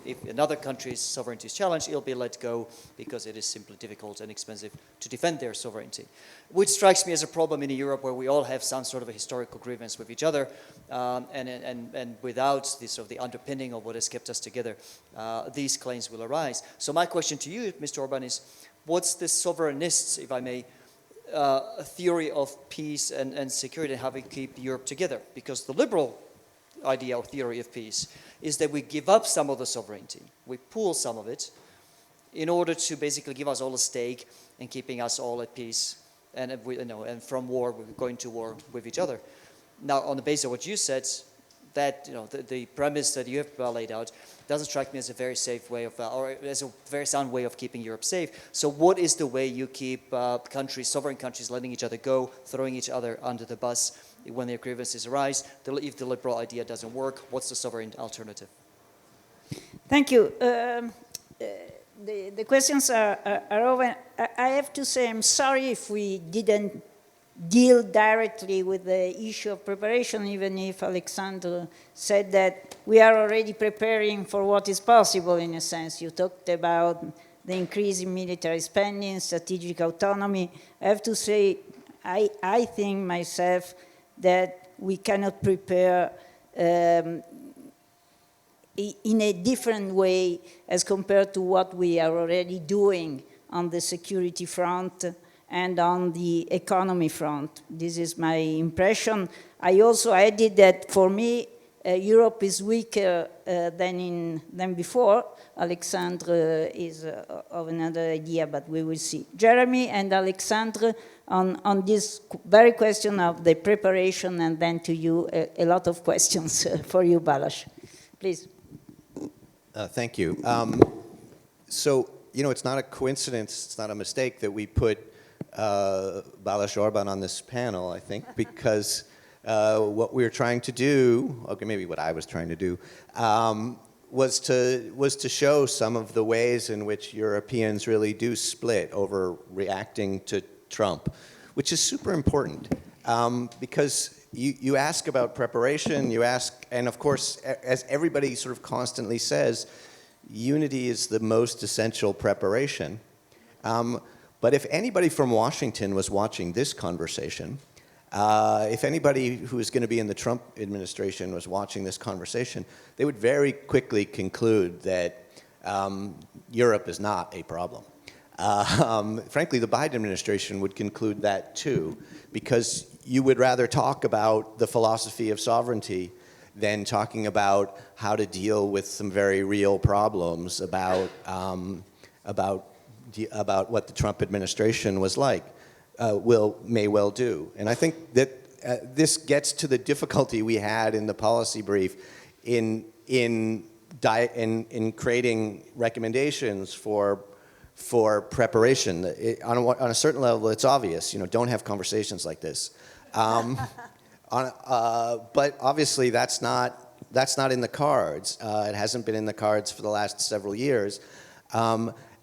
if another country's sovereignty is challenged, it'll be let go because it is simply difficult and expensive to defend their sovereignty. Which strikes me as a problem in a Europe where we all have some sort of a historical grievance with each other, and without this sort of the underpinning of what has kept us together, these claims will arise. So my question to you, Mr. Orban, is what's the sovereignists, if I may, theory of peace and security, and how we keep Europe together? Because the liberal idea or theory of peace is that we give up some of the sovereignty, we pool some of it, in order to basically give us all a stake in keeping us all at peace, and and from war, we're going to war with each other. Now, on the basis of what you said, that the premise that you have laid out doesn't strike me as a very safe way of, or as a very sound way of keeping Europe safe. So, what is the way you keep sovereign countries, letting each other go, throwing each other under the bus when their grievances arise? If the liberal idea doesn't work, what's the sovereign alternative? Thank you. The questions are over. I have to say I'm sorry if we didn't deal directly with the issue of preparation, even if Alexander said that we are already preparing for what is possible in a sense. You talked about the increase in military spending, strategic autonomy. I have to say, I think myself that we cannot prepare in a different way as compared to what we are already doing on the security front and on the economy front. This is my impression. I also added that for me, Europe is weaker than before. Alexandre is of another idea, but we will see. Jeremy and Alexandre on this very question of the preparation, and then to you, a lot of questions for you, Balázs. Please. Thank you. So, it's not a coincidence, it's not a mistake that we put Balázs Orban on this panel, I think, because what we were trying to do, okay, maybe what I was trying to do, was to show some of the ways in which Europeans really do split over reacting to Trump, which is super important, because you ask about preparation, you ask, and of course, as everybody sort of constantly says, unity is the most essential preparation. But if anybody from Washington was watching this conversation, if anybody who is going to be in the Trump administration was watching this conversation, they would very quickly conclude that Europe is not a problem. Frankly, the Biden administration would conclude that too, because you would rather talk about the philosophy of sovereignty than talking about how to deal with some very real problems about what the Trump administration was like, may well do. And I think that this gets to the difficulty we had in the policy brief in in creating recommendations for preparation. On a certain level, it's obvious. Don't have conversations like this. But obviously, that's not in the cards. It hasn't been in the cards for the last several years.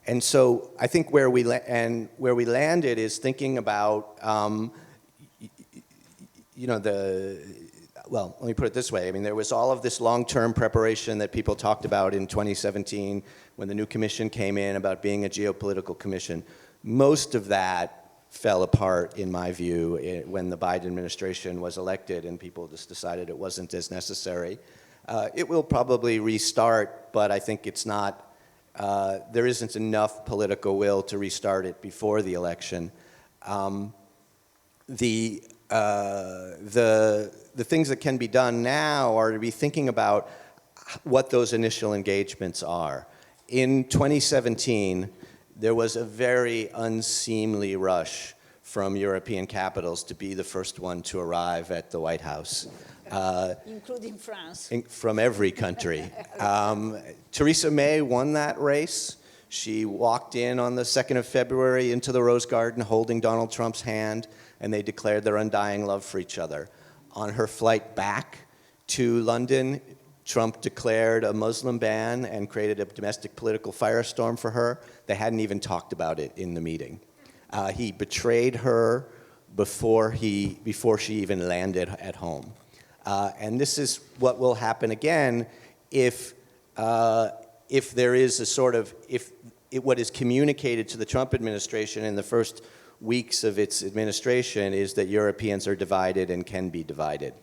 And so I think where we landed is thinking about, well, let me put it this way. I mean, there was all of this long-term preparation that people talked about in 2017 when the new commission came in about being a geopolitical commission. Most of that fell apart, in my view, when the Biden administration was elected and people just decided it wasn't as necessary. It will probably restart, but I think it's not. There isn't enough political will to restart it before the election. The things that can be done now are to be thinking about what those initial engagements are. In 2017, there was a very unseemly rush from European capitals to be the first one to arrive at the White House. Including France. From every country. Theresa May won that race. She walked in on the 2nd of February into the Rose Garden holding Donald Trump's hand, and they declared their undying love for each other. On her flight back to London, Trump declared a Muslim ban and created a domestic political firestorm for her. They hadn't even talked about it in the meeting. He betrayed her before she even landed at home. And this is what will happen again if there is a sort of, what is communicated to the Trump administration in the first weeks of its administration is that Europeans are divided and can be divided.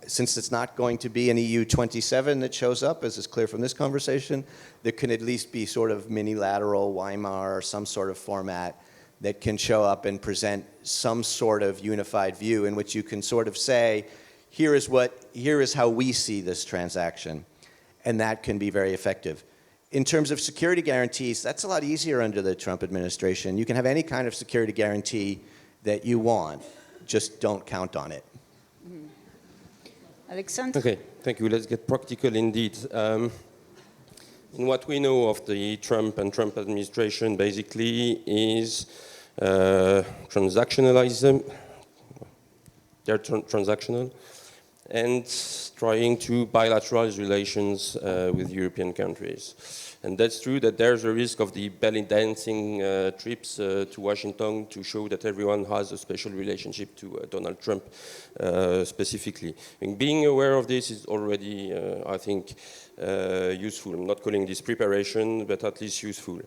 Since it's not going to be an EU 27 that shows up, as is clear from this conversation, there can at least be sort of mini-lateral Weimar or some sort of format that can show up and present some sort of unified view in which you can sort of say, here is how we see this transaction, and that can be very effective. In terms of security guarantees, that's a lot easier under the Trump administration. You can have any kind of security guarantee that you want, just don't count on it. Alexander? Okay, thank you. Let's get practical indeed. In what we know of the Trump and Trump administration, basically, is transactionalism. They're transactional, and trying to bilateralize relations with European countries. And that's true that there's a risk of the belly dancing trips to Washington to show that everyone has a special relationship to Donald Trump specifically. And being aware of this is already, I think, useful. I'm not calling this preparation, but at least useful.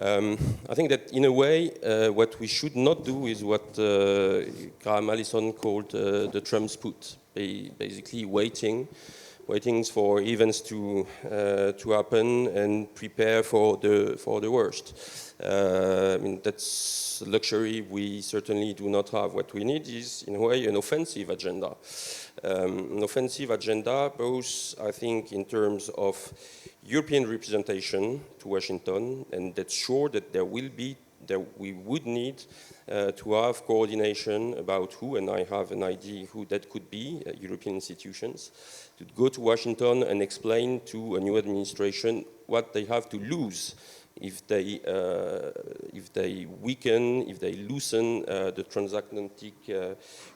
I think that in a way, what we should not do is what Graham Allison called the Trump spout, basically waiting for events to happen and prepare for the worst. I mean, that's a luxury we certainly do not have. What we need is, in a way, an offensive agenda. An offensive agenda, both, I think, in terms of European representation to Washington, and that's sure that we would need to have coordination about who, and I have an idea who that could be, European institutions, to go to Washington and explain to a new administration what they have to lose if they weaken, if they loosen the transatlantic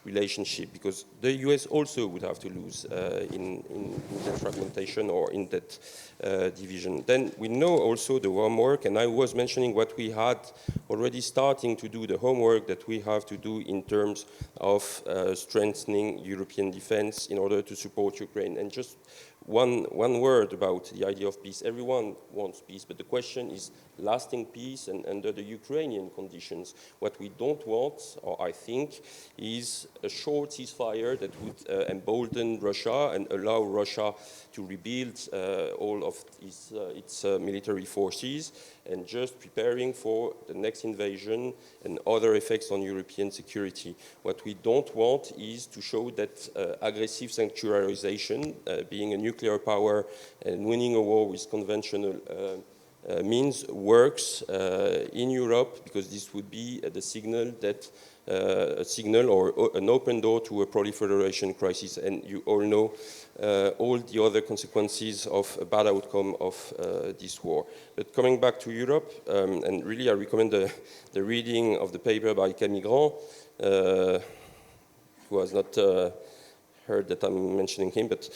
relationship, because the US also would have to lose in that fragmentation or in that division. Then we know also the homework, and I was mentioning what we had already starting to do, the homework that we have to do in terms of strengthening European defense in order to support Ukraine. And just one word about the idea of peace. Everyone wants peace, but the question is lasting peace and under the Ukrainian conditions. What we don't want, or I think, is a short ceasefire that would embolden Russia and allow Russia to rebuild all of its military forces, and just preparing for the next invasion and other effects on European security. What we don't want is to show that aggressive sanctuarization, being a nuclear power and winning a war with conventional means, works in Europe, because this would be the signal that a signal or an open door to a proliferation crisis. And you all know all the other consequences of a bad outcome of this war. But coming back to Europe, and really I recommend the reading of the paper by Camille Grand, who has not heard that I'm mentioning him, but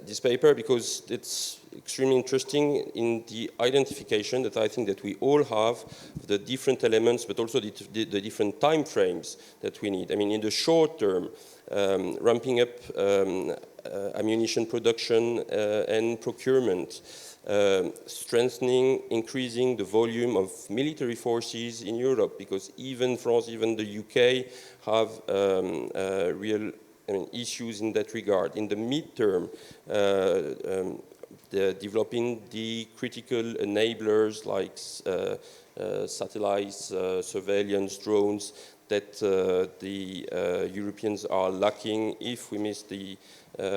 this paper, because it's extremely interesting in the identification that I think that we all have, the different elements, but also the different time frames that we need. I mean, in the short term, ramping up ammunition production and procurement, strengthening, increasing the volume of military forces in Europe, because even France, even the UK have real issues in that regard. In the midterm, developing the critical enablers like satellites, surveillance, drones, that the Europeans are lacking if we miss the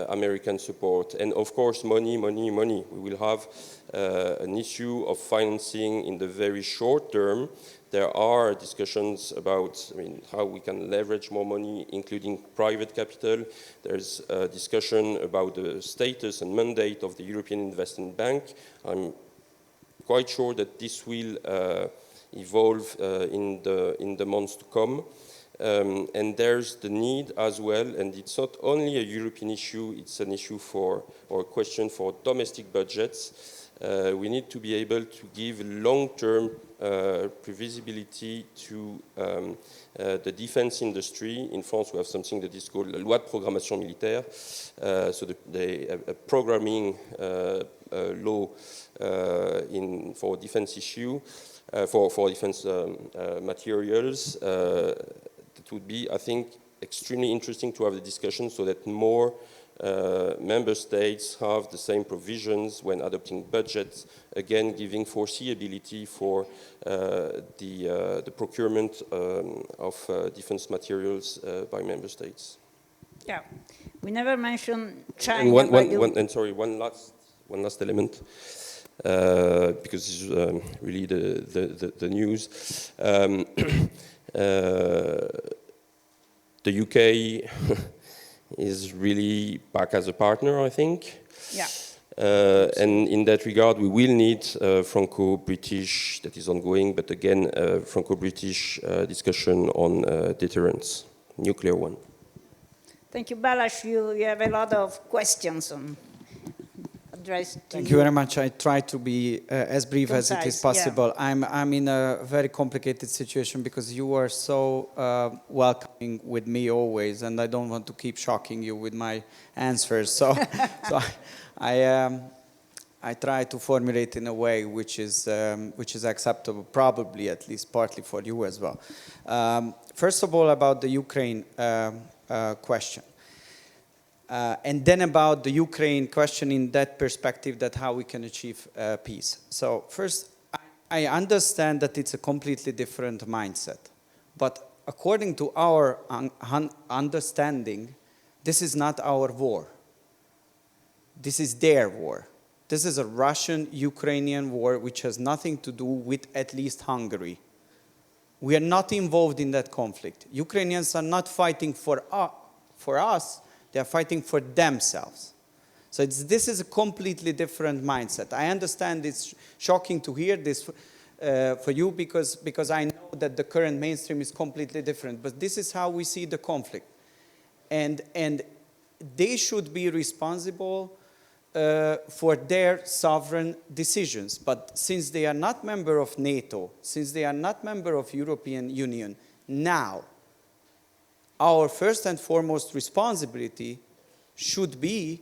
American support. And of course, money, money, money. We will have an issue of financing in the very short term. There are discussions about how we can leverage more money, including private capital. There's a discussion about the status and mandate of the European Investment Bank. I'm quite sure that this will evolve in the months to come. And there's the need as well, and it's not only a European issue, it's an issue or a question for domestic budgets. We need to be able to give long-term previsibility to the defense industry. In France, we have something that is called la loi de programmation militaire, so a programming law for defense issue, for defense materials. It would be, I think, extremely interesting to have the discussion so that more member states have the same provisions when adopting budgets, again giving foreseeability for the procurement of defense materials by member states. Yeah, we never mentioned China. And one last element, because this is really the news. The UK is really back as a partner, I think. Yeah. And in that regard, we will need Franco-British, that is ongoing, but again, Franco-British discussion on deterrence, nuclear one. Thank you, Balázs. You have a lot of questions on addressed to Thank you very much. I try to be as brief concise, as it is possible. Yeah. I'm in a very complicated situation because you are so welcoming with me always, and I don't want to keep shocking you with my answers. So, I try to formulate in a way which is acceptable, probably at least partly for you as well. First of all, about the Ukraine question. And then about the Ukraine question in that perspective, that how we can achieve peace. So first, I understand that it's a completely different mindset. But according to our understanding, this is not our war. This is their war. This is a Russian-Ukrainian war which has nothing to do with at least Hungary. We are not involved in that conflict. Ukrainians are not fighting for us. They are fighting for themselves. So this is a completely different mindset. I understand it's shocking to hear this for you because I know that the current mainstream is completely different. But this is how we see the conflict. And they should be responsible for their sovereign decisions. But since they are not member of NATO, since they are not member of European Union, now, our first and foremost responsibility should be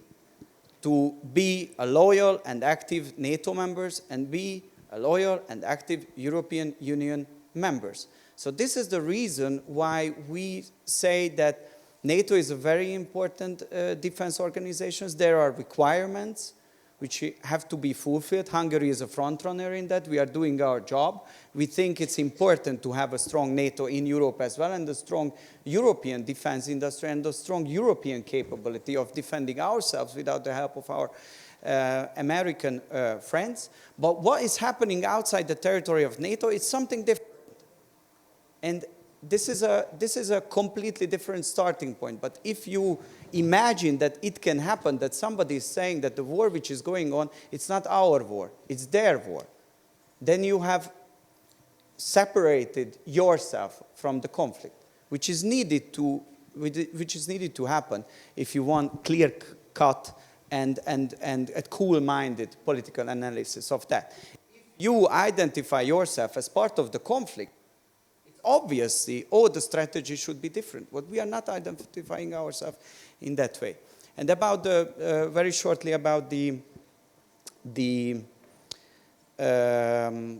to be a loyal and active NATO members and be a loyal and active European Union members. So this is the reason why we say that NATO is a very important defense organization. There are requirements which have to be fulfilled. Hungary is a front runner in that. We are doing our job. We think it's important to have a strong NATO in Europe as well, and a strong European defense industry, and a strong European capability of defending ourselves without the help of our American friends. But what is happening outside the territory of NATO is something different. And this is a completely different starting point. But if you imagine that it can happen, that somebody is saying that the war which is going on, it's not our war, it's their war, then you have separated yourself from the conflict, which is needed to happen if you want clear-cut and a cool-minded political analysis of that. If you identify yourself as part of the conflict, obviously, the strategy should be different. But we are not identifying ourselves in that way. And about very shortly about the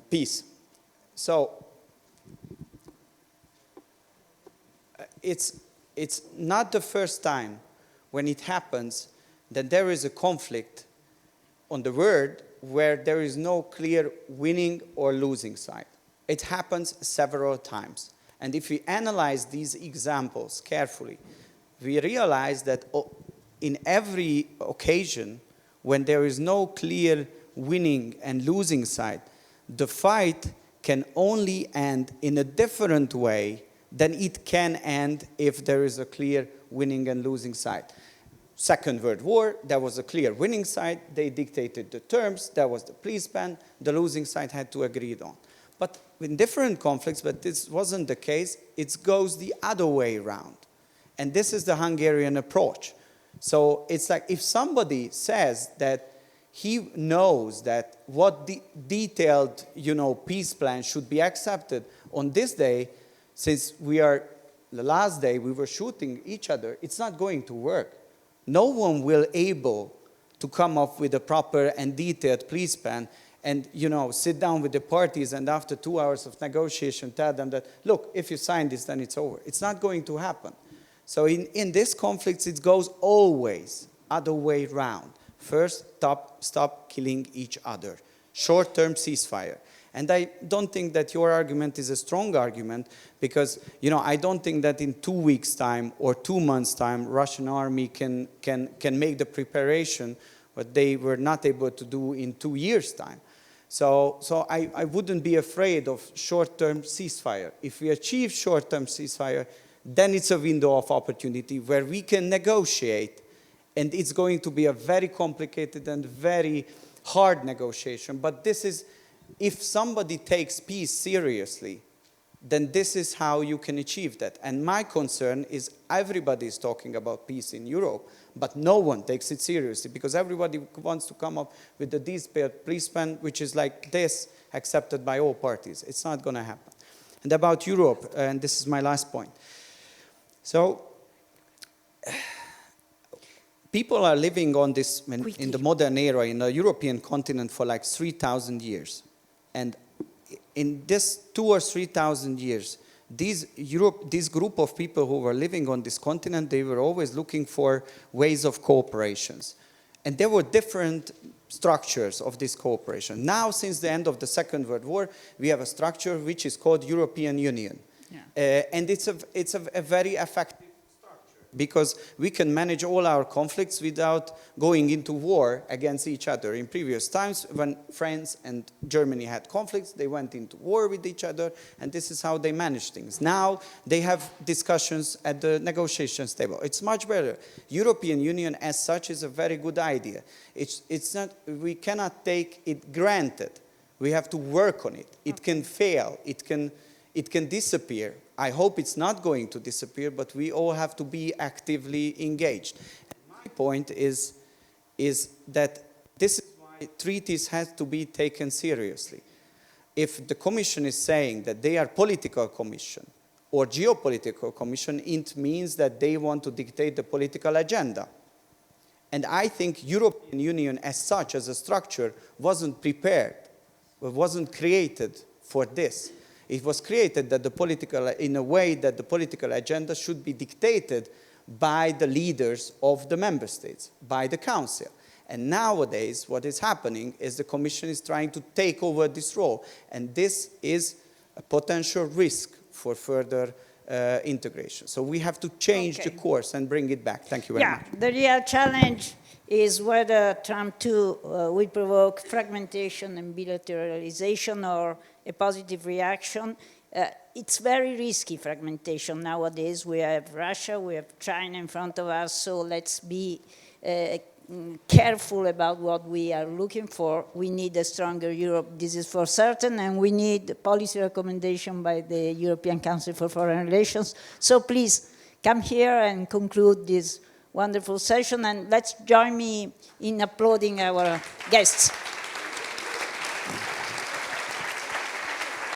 peace. So it's not the first time when it happens that there is a conflict on the world where there is no clear winning or losing side. It happens several times. And if we analyze these examples carefully, we realize that in every occasion when there is no clear winning and losing side, the fight can only end in a different way than it can end if there is a clear winning and losing side. Second World War, there was a clear winning side. They dictated the terms. There was the police ban. The losing side had to agree on. But in different conflicts, but this wasn't the case, it goes the other way around. And this is the Hungarian approach. So it's like if somebody says that he knows that what the detailed, peace plan should be accepted on this day, since the last day we were shooting each other, it's not going to work. No one will able to come up with a proper and detailed peace plan and, sit down with the parties and after 2 hours of negotiation tell them that, look, if you sign this, then it's over. It's not going to happen. So in this conflict, it goes always other way around. First, stop killing each other. Short-term ceasefire. And I don't think that your argument is a strong argument because, I don't think that in 2 weeks' time or 2 months' time, Russian army can make the preparation what they were not able to do in 2 years' time. So I wouldn't be afraid of short-term ceasefire. If we achieve short-term ceasefire, then it's a window of opportunity where we can negotiate. And it's going to be a very complicated and very hard negotiation. But this is, if somebody takes peace seriously, then this is how you can achieve that. And my concern is everybody is talking about peace in Europe, but no one takes it seriously because everybody wants to come up with the detailed peace plan, which is like this, accepted by all parties. It's not going to happen. And about Europe, and this is my last point. So, people are living on this, in the modern era, in the European continent for like 3,000 years. And in this 2,000 or 3,000 years, this group of people who were living on this continent, they were always looking for ways of cooperations. And there were different structures of this cooperation. Now, since the end of the Second World War, we have a structure which is called European Union. Yeah. And it's a very effective because we can manage all our conflicts without going into war against each other. In previous times, when France and Germany had conflicts, they went into war with each other, and this is how they manage things. Now, they have discussions at the negotiations table. It's much better. European Union as such is a very good idea. It's not, we cannot take it granted. We have to work on it. It can fail. It can disappear. I hope it's not going to disappear, but we all have to be actively engaged. And my point is that this is why treaties have to be taken seriously. If the Commission is saying that they are political commission or geopolitical commission, it means that they want to dictate the political agenda. And I think European Union as such, as a structure, wasn't prepared, wasn't created for this. It was created that in a way that the political agenda should be dictated by the leaders of the member states, by the Council. And nowadays, what is happening is the Commission is trying to take over this role. And this is a potential risk for further integration. So we have to change the course and bring it back. Thank you very much. The real challenge is whether Trump 2 will provoke fragmentation and bilateralization or a positive reaction. it's very risky fragmentation nowadays. We have Russia, we have China in front of us, so let's be careful about what we are looking for. We need a stronger Europe, this is for certain, and we need policy recommendation by the European Council for Foreign Relations. So please, come here and conclude this wonderful session, and let's join me in applauding our guests.